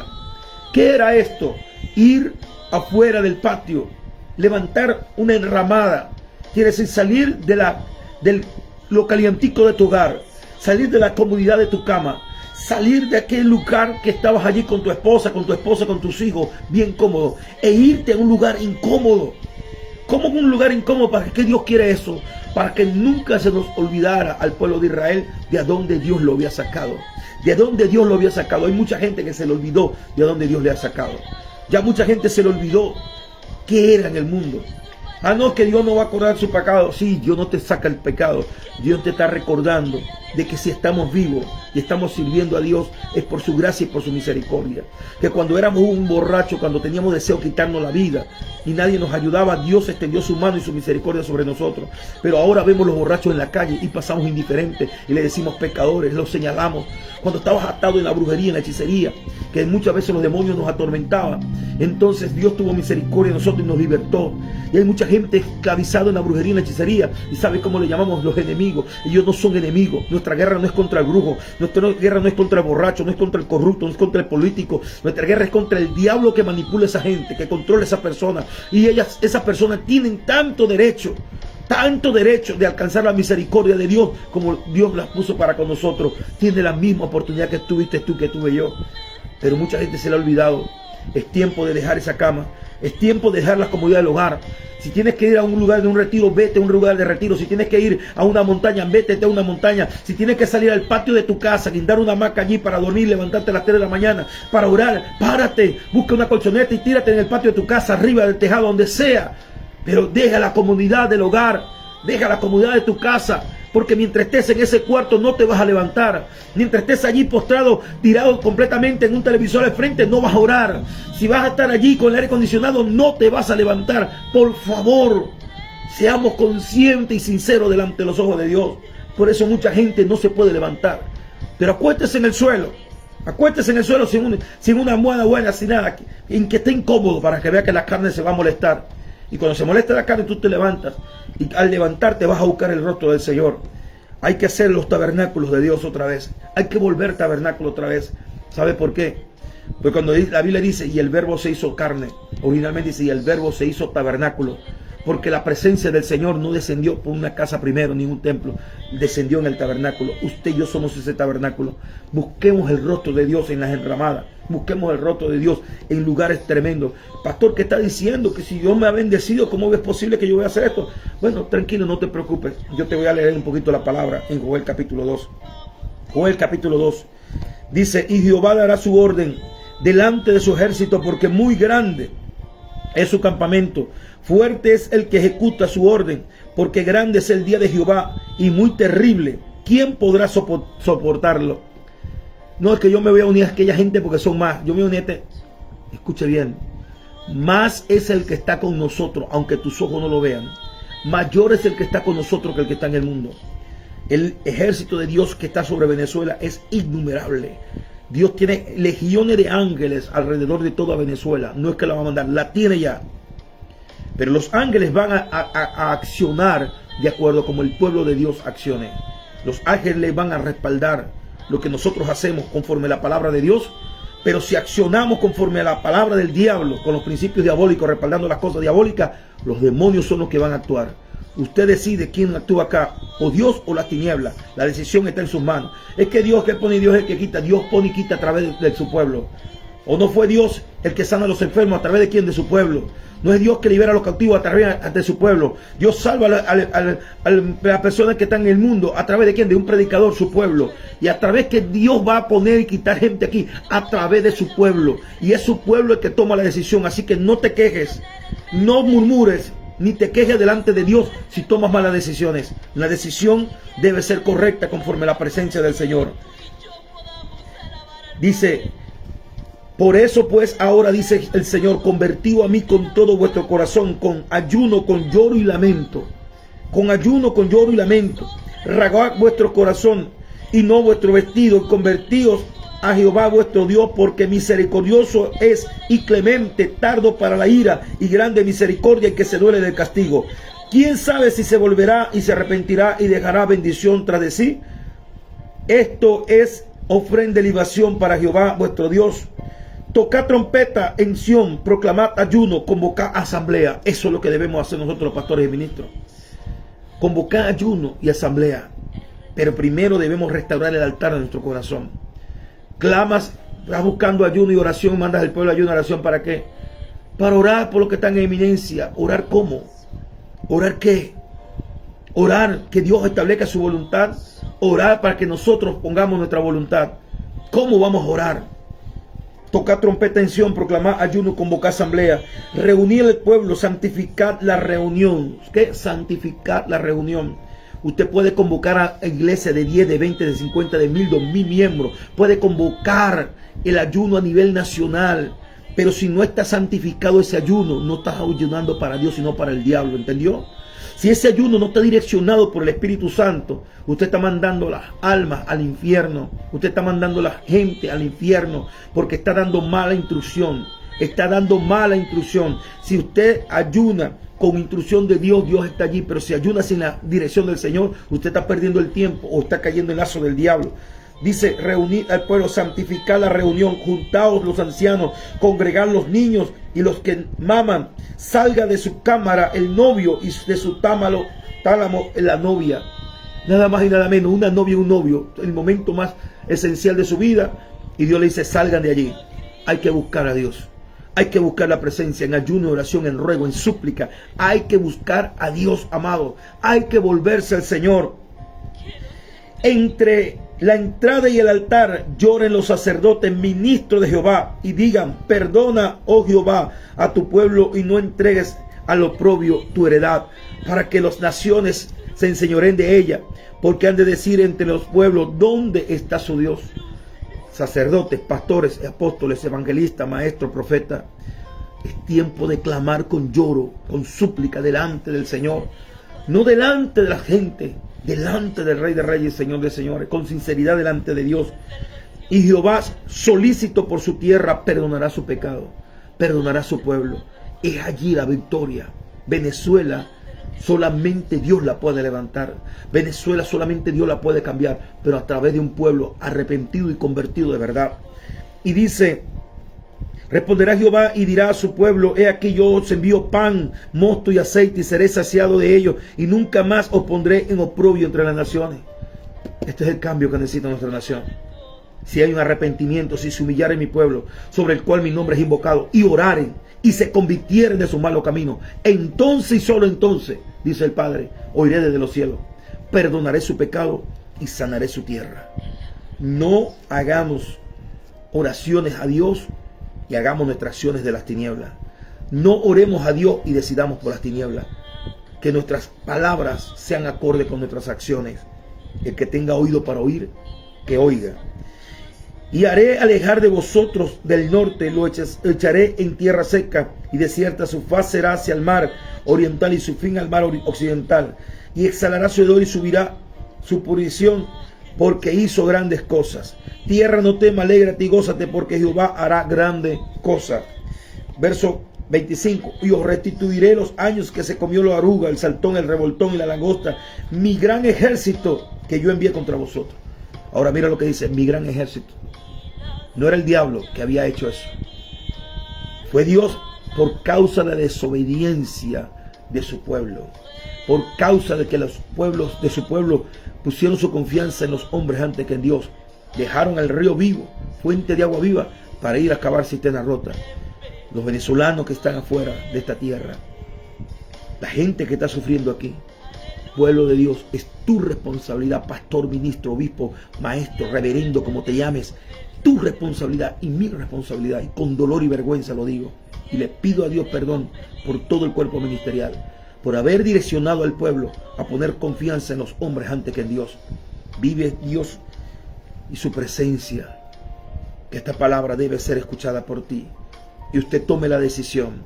¿Qué era esto? Ir afuera del patio. Levantar una enramada, quiere decir salir del lo calientico de tu hogar, salir de la comodidad de tu cama, salir de aquel lugar que estabas allí con tu esposa, con tus hijos, bien cómodo, e irte a un lugar incómodo. ¿Cómo un lugar incómodo? ¿Para qué Dios quiere eso? Para que nunca se nos olvidara al pueblo de Israel de a dónde Dios lo había sacado. De a dónde Dios lo había sacado. Hay mucha gente que se le olvidó de a dónde Dios le ha sacado. Ya mucha gente se le olvidó qué era en el mundo. Ah, no, que Dios no va a acordar su pecado. Sí, Dios no te saca el pecado. Dios te está recordando de que si estamos vivos y estamos sirviendo a Dios es por su gracia y por su misericordia. Que cuando éramos un borracho, cuando teníamos deseo de quitarnos la vida y nadie nos ayudaba, Dios extendió su mano y su misericordia sobre nosotros. Pero ahora vemos los borrachos en la calle y pasamos indiferentes y le decimos pecadores, los señalamos. Cuando estabas atado en la brujería, en la hechicería, que muchas veces los demonios nos atormentaban, entonces Dios tuvo misericordia de nosotros y nos libertó. Y hay mucha gente esclavizada en la brujería y en la hechicería. ¿Y sabes cómo le llamamos? Los enemigos. Ellos no son enemigos. Nuestra guerra no es contra el brujo. Nuestra guerra no es contra el borracho, no es contra el corrupto, no es contra el político. Nuestra guerra es contra el diablo que manipula a esa gente, que controla a esa persona. Y esas personas tienen tanto derecho de alcanzar la misericordia de Dios como Dios las puso para con nosotros. Tiene la misma oportunidad que tuviste tú, que tuve yo. Pero mucha gente se le ha olvidado. Es tiempo de dejar esa cama. Es tiempo de dejar la comodidad del hogar. Si tienes que ir a un lugar de un retiro, vete a un lugar de retiro. Si tienes que ir a una montaña, vete a una montaña. Si tienes que salir al patio de tu casa, guindar una hamaca allí para dormir, levantarte a las 3 de la mañana, para orar, párate, busca una colchoneta y tírate en el patio de tu casa, arriba del tejado, donde sea. Pero deja la comodidad del hogar, deja la comodidad de tu casa. Porque mientras estés en ese cuarto no te vas a levantar. Mientras estés allí postrado, tirado completamente en un televisor al frente, no vas a orar. Si vas a estar allí con el aire acondicionado, no te vas a levantar. Por favor, seamos conscientes y sinceros delante de los ojos de Dios. Por eso mucha gente no se puede levantar. Pero acuéstese en el suelo. Acuéstese en el suelo sin una almohada buena, sin nada. En que esté incómodo para que vea que la carne se va a molestar. Y cuando se molesta la carne, tú te levantas. Y al levantarte vas a buscar el rostro del Señor. Hay que hacer los tabernáculos de Dios otra vez. Hay que volver tabernáculo otra vez. ¿Sabe por qué? Porque cuando la Biblia dice, y el verbo se hizo carne, originalmente dice, y el verbo se hizo tabernáculo. Porque la presencia del Señor no descendió por una casa primero, ni un templo. Descendió en el tabernáculo. Usted y yo somos ese tabernáculo. Busquemos el rostro de Dios en las enramadas. Busquemos el rostro de Dios en lugares tremendos. Pastor, ¿qué está diciendo? Que si Dios me ha bendecido, ¿cómo es posible que yo voy a hacer esto? Bueno, tranquilo, no te preocupes. Yo te voy a leer un poquito la palabra en Joel capítulo 2. Joel capítulo 2. Dice, y Jehová dará su orden delante de su ejército, porque muy grande es su campamento. Fuerte es el que ejecuta su orden, porque grande es el día de Jehová y muy terrible. ¿Quién podrá soportarlo? No es que yo me voy a unir a aquella gente porque son más. Yo me voy a unir a este. Escuche bien. Más es el que está con nosotros, aunque tus ojos no lo vean. Mayor es el que está con nosotros que el que está en el mundo. El ejército de Dios que está sobre Venezuela es innumerable. Dios tiene legiones de ángeles alrededor de toda Venezuela. No es que la va a mandar, la tiene ya. Pero los ángeles van a accionar de acuerdo como el pueblo de Dios accione. Los ángeles van a respaldar lo que nosotros hacemos conforme a la palabra de Dios. Pero si accionamos conforme a la palabra del diablo, con los principios diabólicos, respaldando las cosas diabólicas, los demonios son los que van a actuar. Usted decide quién actúa acá, o Dios o la tiniebla. La decisión está en sus manos. Es que Dios que pone y Dios es el que quita. Dios pone y quita a través de su pueblo. ¿O no fue Dios el que sana a los enfermos a través de quién? De su pueblo. No es Dios que libera a los cautivos a través de su pueblo. Dios salva a las personas que están en el mundo a través de quién? De un predicador, su pueblo. Y a través que Dios va a poner y quitar gente aquí, a través de su pueblo. Y es su pueblo el que toma la decisión. Así que no te quejes, no murmures, ni te quejes delante de Dios si tomas malas decisiones. La decisión debe ser correcta conforme a la presencia del Señor. Dice, por eso pues ahora dice el Señor, convertido a mí con todo vuestro corazón, con ayuno, con lloro y lamento. Con ayuno, con lloro y lamento. Rasgad vuestro corazón y no vuestro vestido, y convertíos a Jehová vuestro Dios, porque misericordioso es y clemente, tardo para la ira y grande misericordia, y que se duele del castigo. ¿Quién sabe si se volverá y se arrepentirá y dejará bendición tras de sí? Esto es ofrenda y libación para Jehová vuestro Dios. Tocad trompeta en Sión, proclamad ayuno, convocad asamblea. Eso es lo que debemos hacer nosotros los pastores y ministros. Convocar ayuno y asamblea. Pero primero debemos restaurar el altar de nuestro corazón. Clamas, estás buscando ayuno y oración, mandas al pueblo ayuno y oración, ¿para qué? Para orar por lo que están en eminencia. ¿Orar cómo? ¿Orar qué? Orar que Dios establezca su voluntad. Orar para que nosotros pongamos nuestra voluntad. ¿Cómo vamos a orar? tocar trompeta en Sión, proclamar ayuno, convocar asamblea, reunir al pueblo, santificar la reunión. ¿Qué? Santificar la reunión. Usted puede convocar a iglesia de 10, de 20, de 50, de 1000, 2000 miembros. Puede convocar el ayuno a nivel nacional. Pero si no está santificado ese ayuno, no estás ayunando para Dios, sino para el diablo. ¿Entendió? Si ese ayuno no está direccionado por el Espíritu Santo, usted está mandando las almas al infierno. Usted está mandando la gente al infierno porque está dando mala instrucción. Está dando mala instrucción. Si usted ayuna con instrucción de Dios, Dios está allí. Pero si ayuna sin la dirección del Señor, usted está perdiendo el tiempo o está cayendo en el lazo del diablo. Dice, reunir al pueblo, santificar la reunión, juntaos los ancianos, congregar los niños y los que maman. Salga de su cámara el novio y de su tálamo la novia. Nada más y nada menos, una novia y un novio, el momento más esencial de su vida. Y Dios le dice, salgan de allí. Hay que buscar a Dios. Hay que buscar la presencia en ayuno, oración, en ruego, en súplica. Hay que buscar a Dios, amado. Hay que volverse al Señor. Entre la entrada y el altar lloren los sacerdotes, ministros de Jehová, y digan, perdona, oh Jehová, a tu pueblo y no entregues al oprobio tu heredad, para que las naciones se enseñoreen de ella, porque han de decir entre los pueblos, ¿dónde está su Dios? Sacerdotes, pastores, apóstoles, evangelistas, maestros, profetas, es tiempo de clamar con lloro, con súplica delante del Señor, no delante de la gente, delante del Rey de Reyes, Señor de Señores, con sinceridad delante de Dios. Y Jehová, solícito por su tierra, perdonará su pecado, perdonará su pueblo. Es allí la victoria. Venezuela, solamente Dios la puede levantar. Venezuela, solamente Dios la puede cambiar, pero a través de un pueblo arrepentido y convertido de verdad. Y dice, responderá Jehová y dirá a su pueblo, he aquí yo os envío pan, mosto y aceite y seré saciado de ellos y nunca más os pondré en oprobio entre las naciones. Este es el cambio que necesita nuestra nación. Si hay un arrepentimiento, si se humillare mi pueblo, sobre el cual mi nombre es invocado, y oraren y se convirtieren de su malo camino, entonces y solo entonces, dice el Padre, oiré desde los cielos, perdonaré su pecado y sanaré su tierra. No hagamos oraciones a Dios y hagamos nuestras acciones de las tinieblas. No oremos a Dios y decidamos por las tinieblas. Que nuestras palabras sean acorde con nuestras acciones. El que tenga oído para oír, que oiga. Y haré alejar de vosotros del norte, lo echaré en tierra seca y desierta, su faz será hacia el mar oriental y su fin al mar occidental. Y exhalará su hedor y subirá su purición, porque hizo grandes cosas. Tierra, no tema, alégrate y gózate, porque Jehová hará grande cosa. Verso 25. Y os restituiré los años que se comió la oruga, el saltón, el revoltón y la langosta, mi gran ejército que yo envié contra vosotros. Ahora mira lo que dice, mi gran ejército. No era el diablo que había hecho eso. Fue Dios por causa de la desobediencia de su pueblo. Por causa de que los pueblos de su pueblo pusieron su confianza en los hombres antes que en Dios. Dejaron el río vivo, fuente de agua viva, para ir a cavar cisternas rotas. Los venezolanos que están afuera de esta tierra, la gente que está sufriendo aquí, pueblo de Dios, es tu responsabilidad, pastor, ministro, obispo, maestro, reverendo, como te llames, tu responsabilidad y mi responsabilidad, y con dolor y vergüenza lo digo, y le pido a Dios perdón por todo el cuerpo ministerial, por haber direccionado al pueblo a poner confianza en los hombres antes que en Dios. Vive Dios y su presencia, que esta palabra debe ser escuchada por ti, y usted tome la decisión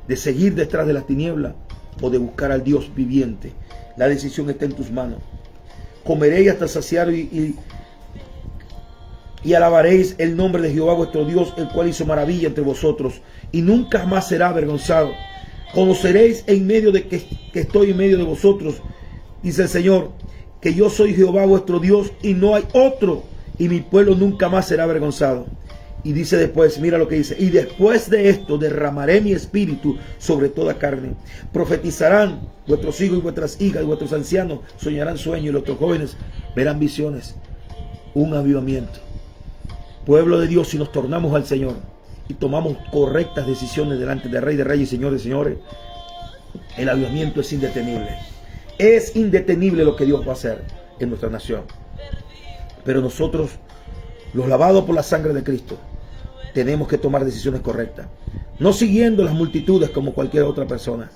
de seguir detrás de las tinieblas o de buscar al Dios viviente. La decisión está en tus manos. Comeréis hasta saciar y alabaréis el nombre de Jehová vuestro Dios, el cual hizo maravilla entre vosotros, y nunca más será avergonzado. Conoceréis en medio de que estoy en medio de vosotros, dice el Señor, que yo soy Jehová vuestro Dios y no hay otro, y mi pueblo nunca más será avergonzado. Y dice después, mira lo que dice, y después de esto derramaré mi espíritu sobre toda carne. Profetizarán vuestros hijos y vuestras hijas y vuestros ancianos soñarán sueños y los otros jóvenes verán visiones. Un avivamiento. Pueblo de Dios, si nos tornamos al Señor y tomamos correctas decisiones delante del Rey de Reyes y Señor de Señores, el avivamiento es indetenible. Es indetenible lo que Dios va a hacer en nuestra nación. Pero nosotros, los lavados por la sangre de Cristo, tenemos que tomar decisiones correctas. No siguiendo las multitudes como cualquier otra persona.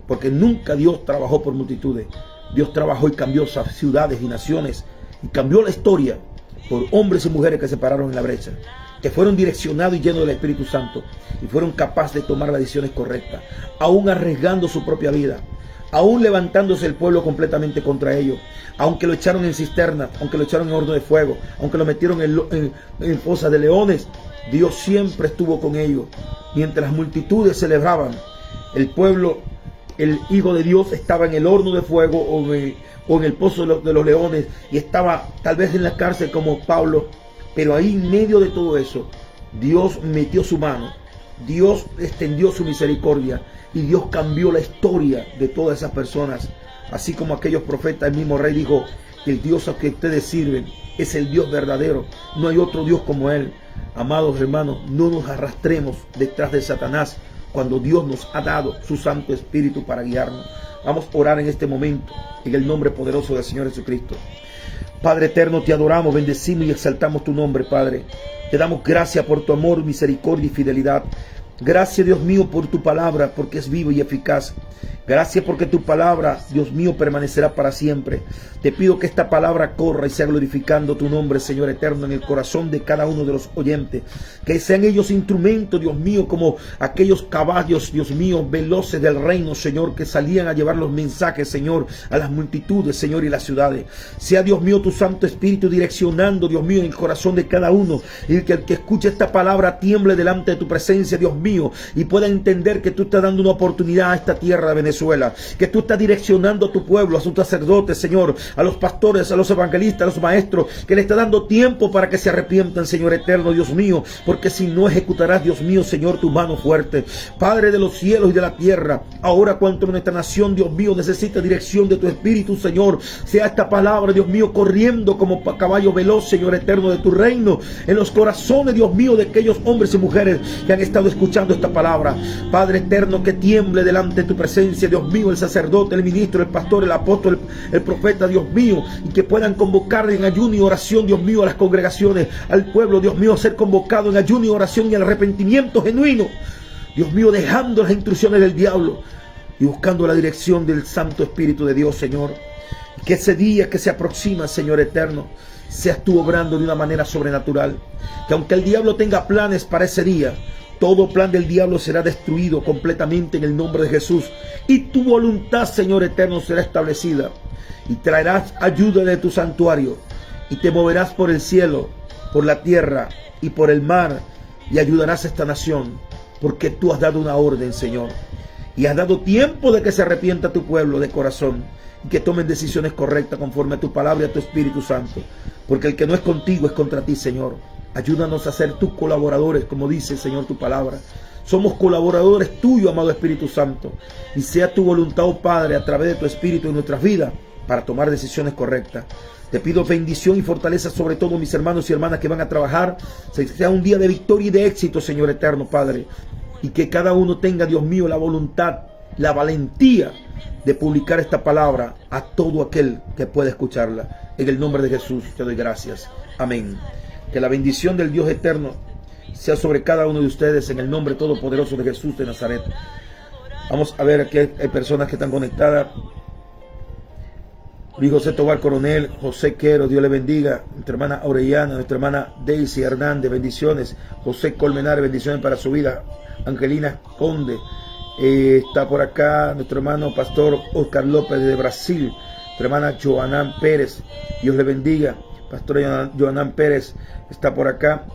Porque nunca Dios trabajó por multitudes. Dios trabajó y cambió ciudades y naciones. Y cambió la historia por hombres y mujeres que se pararon en la brecha, que fueron direccionados y llenos del Espíritu Santo y fueron capaces de tomar las decisiones correctas, aún arriesgando su propia vida, aún levantándose el pueblo completamente contra ellos, aunque lo echaron en cisterna, aunque lo echaron en horno de fuego, aunque lo metieron en fosas de leones. Dios siempre estuvo con ellos. Mientras las multitudes celebraban, el pueblo, el Hijo de Dios, estaba en el horno de fuego o en el pozo de los leones, y estaba tal vez en la cárcel como Pablo. Pero ahí, en medio de todo eso, Dios metió su mano, Dios extendió su misericordia y Dios cambió la historia de todas esas personas. Así como aquellos profetas, el mismo rey dijo que el Dios a que ustedes sirven es el Dios verdadero, no hay otro Dios como Él. Amados hermanos, no nos arrastremos detrás de Satanás cuando Dios nos ha dado su Santo Espíritu para guiarnos. Vamos a orar en este momento en el nombre poderoso del Señor Jesucristo. Padre eterno, te adoramos, bendecimos y exaltamos tu nombre, Padre. Te damos gracias por tu amor, misericordia y fidelidad. Gracias, Dios mío, por tu palabra, porque es viva y eficaz. Gracias porque tu palabra, Dios mío, permanecerá para siempre. Te pido que esta palabra corra y sea glorificando tu nombre, Señor eterno, en el corazón de cada uno de los oyentes. Que sean ellos instrumentos, Dios mío, como aquellos caballos, Dios mío, veloces del reino, Señor, que salían a llevar los mensajes, Señor, a las multitudes, Señor, y las ciudades. Sea, Dios mío, tu Santo Espíritu direccionando, Dios mío, en el corazón de cada uno. Y que el que escuche esta palabra tiemble delante de tu presencia, Dios mío, y pueda entender que tú estás dando una oportunidad a esta tierra de Venezuela. Que tú estás direccionando a tu pueblo, a sus sacerdotes, Señor, a los pastores, a los evangelistas, a los maestros, que le está dando tiempo para que se arrepientan, Señor eterno, Dios mío, porque si no ejecutarás, Dios mío, Señor, tu mano fuerte. Padre de los cielos y de la tierra, ahora cuanto nuestra nación, Dios mío, necesita dirección de tu Espíritu, Señor, sea esta palabra, Dios mío, corriendo como caballo veloz, Señor eterno, de tu reino, en los corazones, Dios mío, de aquellos hombres y mujeres que han estado escuchando esta palabra. Padre eterno, que tiemble delante de tu presencia, Dios mío, el sacerdote, el ministro, el pastor, el apóstol, el profeta, Dios mío, y que puedan convocar en ayuno y oración, Dios mío, a las congregaciones, al pueblo, Dios mío, a ser convocado en ayuno y oración y al arrepentimiento genuino, Dios mío, dejando las instrucciones del diablo y buscando la dirección del Santo Espíritu de Dios, Señor. Que ese día que se aproxima, Señor eterno, seas tú obrando de una manera sobrenatural. Que aunque el diablo tenga planes para ese día, todo plan del diablo será destruido completamente en el nombre de Jesús. Y tu voluntad, Señor eterno, será establecida. Y traerás ayuda de tu santuario. Y te moverás por el cielo, por la tierra y por el mar. Y ayudarás a esta nación. Porque tú has dado una orden, Señor. Y has dado tiempo de que se arrepienta tu pueblo de corazón. Y que tomen decisiones correctas conforme a tu palabra y a tu Espíritu Santo. Porque el que no es contigo es contra ti, Señor. Ayúdanos a ser tus colaboradores, como dice, Señor, tu palabra. Somos colaboradores tuyos, amado Espíritu Santo. Y sea tu voluntad, oh Padre, a través de tu Espíritu en nuestras vidas, para tomar decisiones correctas. Te pido bendición y fortaleza sobre todo mis hermanos y hermanas que van a trabajar. Sea un día de victoria y de éxito, Señor eterno, Padre. Y que cada uno tenga, Dios mío, la voluntad, la valentía de publicar esta palabra a todo aquel que pueda escucharla. En el nombre de Jesús te doy gracias. Amén. Que la bendición del Dios eterno sea sobre cada uno de ustedes en el nombre todopoderoso de Jesús de Nazaret. Vamos a ver, aquí hay personas que están conectadas. Luis José Tobar Coronel, José Quero, Dios le bendiga. Nuestra hermana Orellana, nuestra hermana Daisy Hernández, bendiciones. José Colmenares, bendiciones para su vida. Angelina Conde, está por acá nuestro hermano Pastor Oscar López de Brasil. Nuestra hermana Joanán Pérez, Dios le bendiga. Pastora Joanán Pérez está por acá.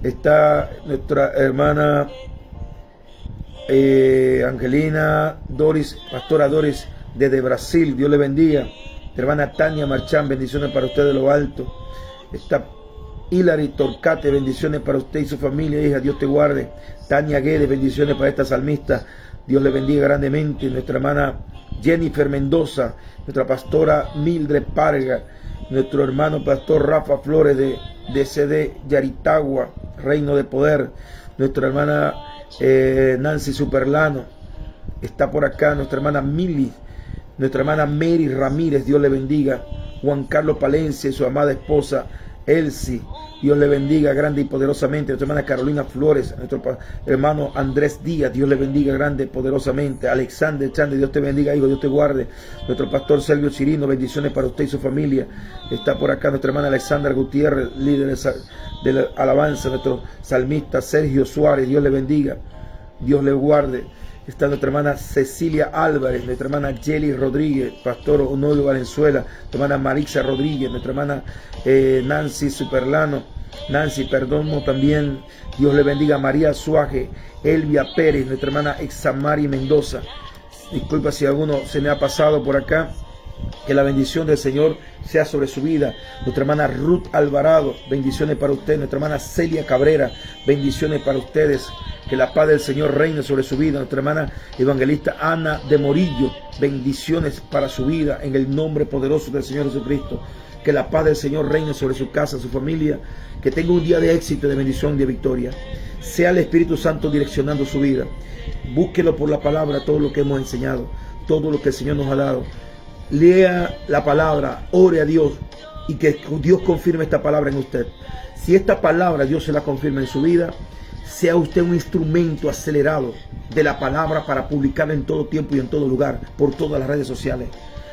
Está nuestra hermana Angelina Doris, Pastora Doris desde Brasil, Dios le bendiga. Nuestra hermana Tania Marchán, bendiciones para usted de lo alto. Está Hilary Torcate, bendiciones para usted y su familia, hija, Dios te guarde. Tania Guedes, bendiciones para esta salmista, Dios le bendiga grandemente. Nuestra hermana Jennifer Mendoza, nuestra pastora Mildred Parga, nuestro hermano pastor Rafa Flores de CD Yaritagua, Reino de Poder. Nuestra hermana Nancy Superlano está por acá. Nuestra hermana Mili, nuestra hermana Mary Ramírez, Dios le bendiga. Juan Carlos Palencia y su amada esposa Elsie, Dios le bendiga grande y poderosamente. Nuestra hermana Carolina Flores, nuestro hermano Andrés Díaz, Dios le bendiga grande y poderosamente. Alexander Chande, Dios te bendiga, hijo, Dios te guarde. Nuestro pastor Sergio Chirino, bendiciones para usted y su familia. Está por acá nuestra hermana Alexandra Gutiérrez, líder de la alabanza. Nuestro salmista Sergio Suárez, Dios le bendiga, Dios le guarde. Está nuestra hermana Cecilia Álvarez, nuestra hermana Jelly Rodríguez, pastor Honorio Valenzuela, nuestra hermana Marixa Rodríguez, nuestra hermana Nancy Superlano, Nancy Perdomo también, Dios le bendiga. María Suaje, Elvia Pérez, nuestra hermana Examari Mendoza. Disculpa si alguno se me ha pasado por acá. Que la bendición del Señor sea sobre su vida. Nuestra hermana Ruth Alvarado, bendiciones para usted. Nuestra hermana Celia Cabrera, bendiciones para ustedes. Que la paz del Señor reine sobre su vida. Nuestra hermana evangelista Ana de Morillo, bendiciones para su vida en el nombre poderoso del Señor Jesucristo. Que la paz del Señor reine sobre su casa, su familia. Que tenga un día de éxito, de bendición, de victoria. Sea el Espíritu Santo direccionando su vida. Búsquelo por la palabra, todo lo que hemos enseñado, todo lo que el Señor nos ha dado. Lea la palabra, ore a Dios y que Dios confirme esta palabra en usted. Si esta palabra Dios se la confirma en su vida, sea usted un instrumento acelerado de la palabra para publicarla en todo tiempo y en todo lugar, por todas las redes sociales.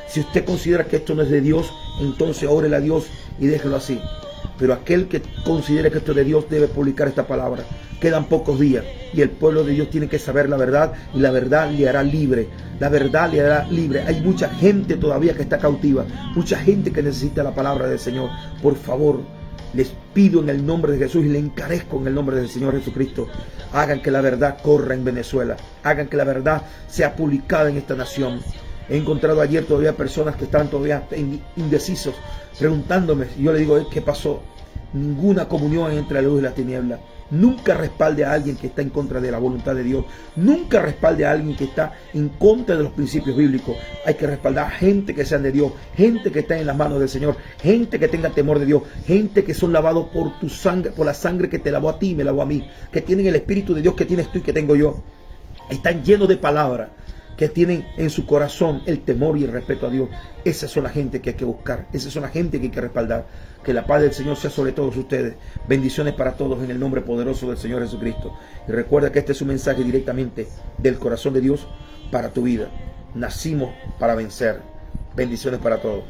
Si usted considera que esto no es de Dios, entonces órele a Dios y déjelo así. Pero aquel que considere que esto es de Dios debe publicar esta palabra. Quedan pocos días y el pueblo de Dios tiene que saber la verdad y la verdad le hará libre. La verdad le hará libre. Hay mucha gente todavía que está cautiva, mucha gente que necesita la palabra del Señor. Por favor, les pido en el nombre de Jesús y le encarezco en el nombre del Señor Jesucristo. Hagan que la verdad corra en Venezuela. Hagan que la verdad sea publicada en esta nación. He encontrado ayer todavía personas que están todavía indecisos, preguntándome. Y yo le digo, ¿qué pasó? Ninguna comunión entre la luz y la tiniebla. Nunca respalde a alguien que está en contra de la voluntad de Dios. Nunca respalde a alguien que está en contra de los principios bíblicos. Hay que respaldar a gente que sean de Dios, gente que está en las manos del Señor, gente que tenga temor de Dios, gente que son lavados por tu sangre, por la sangre que te lavó a ti y me lavó a mí, que tienen el Espíritu de Dios que tienes tú y que tengo yo. Están llenos de palabra, que tienen en su corazón el temor y el respeto a Dios. Esas son la gente que hay que buscar, esas son la gente que hay que respaldar. Que la paz del Señor sea sobre todos ustedes. Bendiciones para todos en el nombre poderoso del Señor Jesucristo. Y recuerda que este es un mensaje directamente del corazón de Dios para tu vida. Nacimos para vencer. Bendiciones para todos.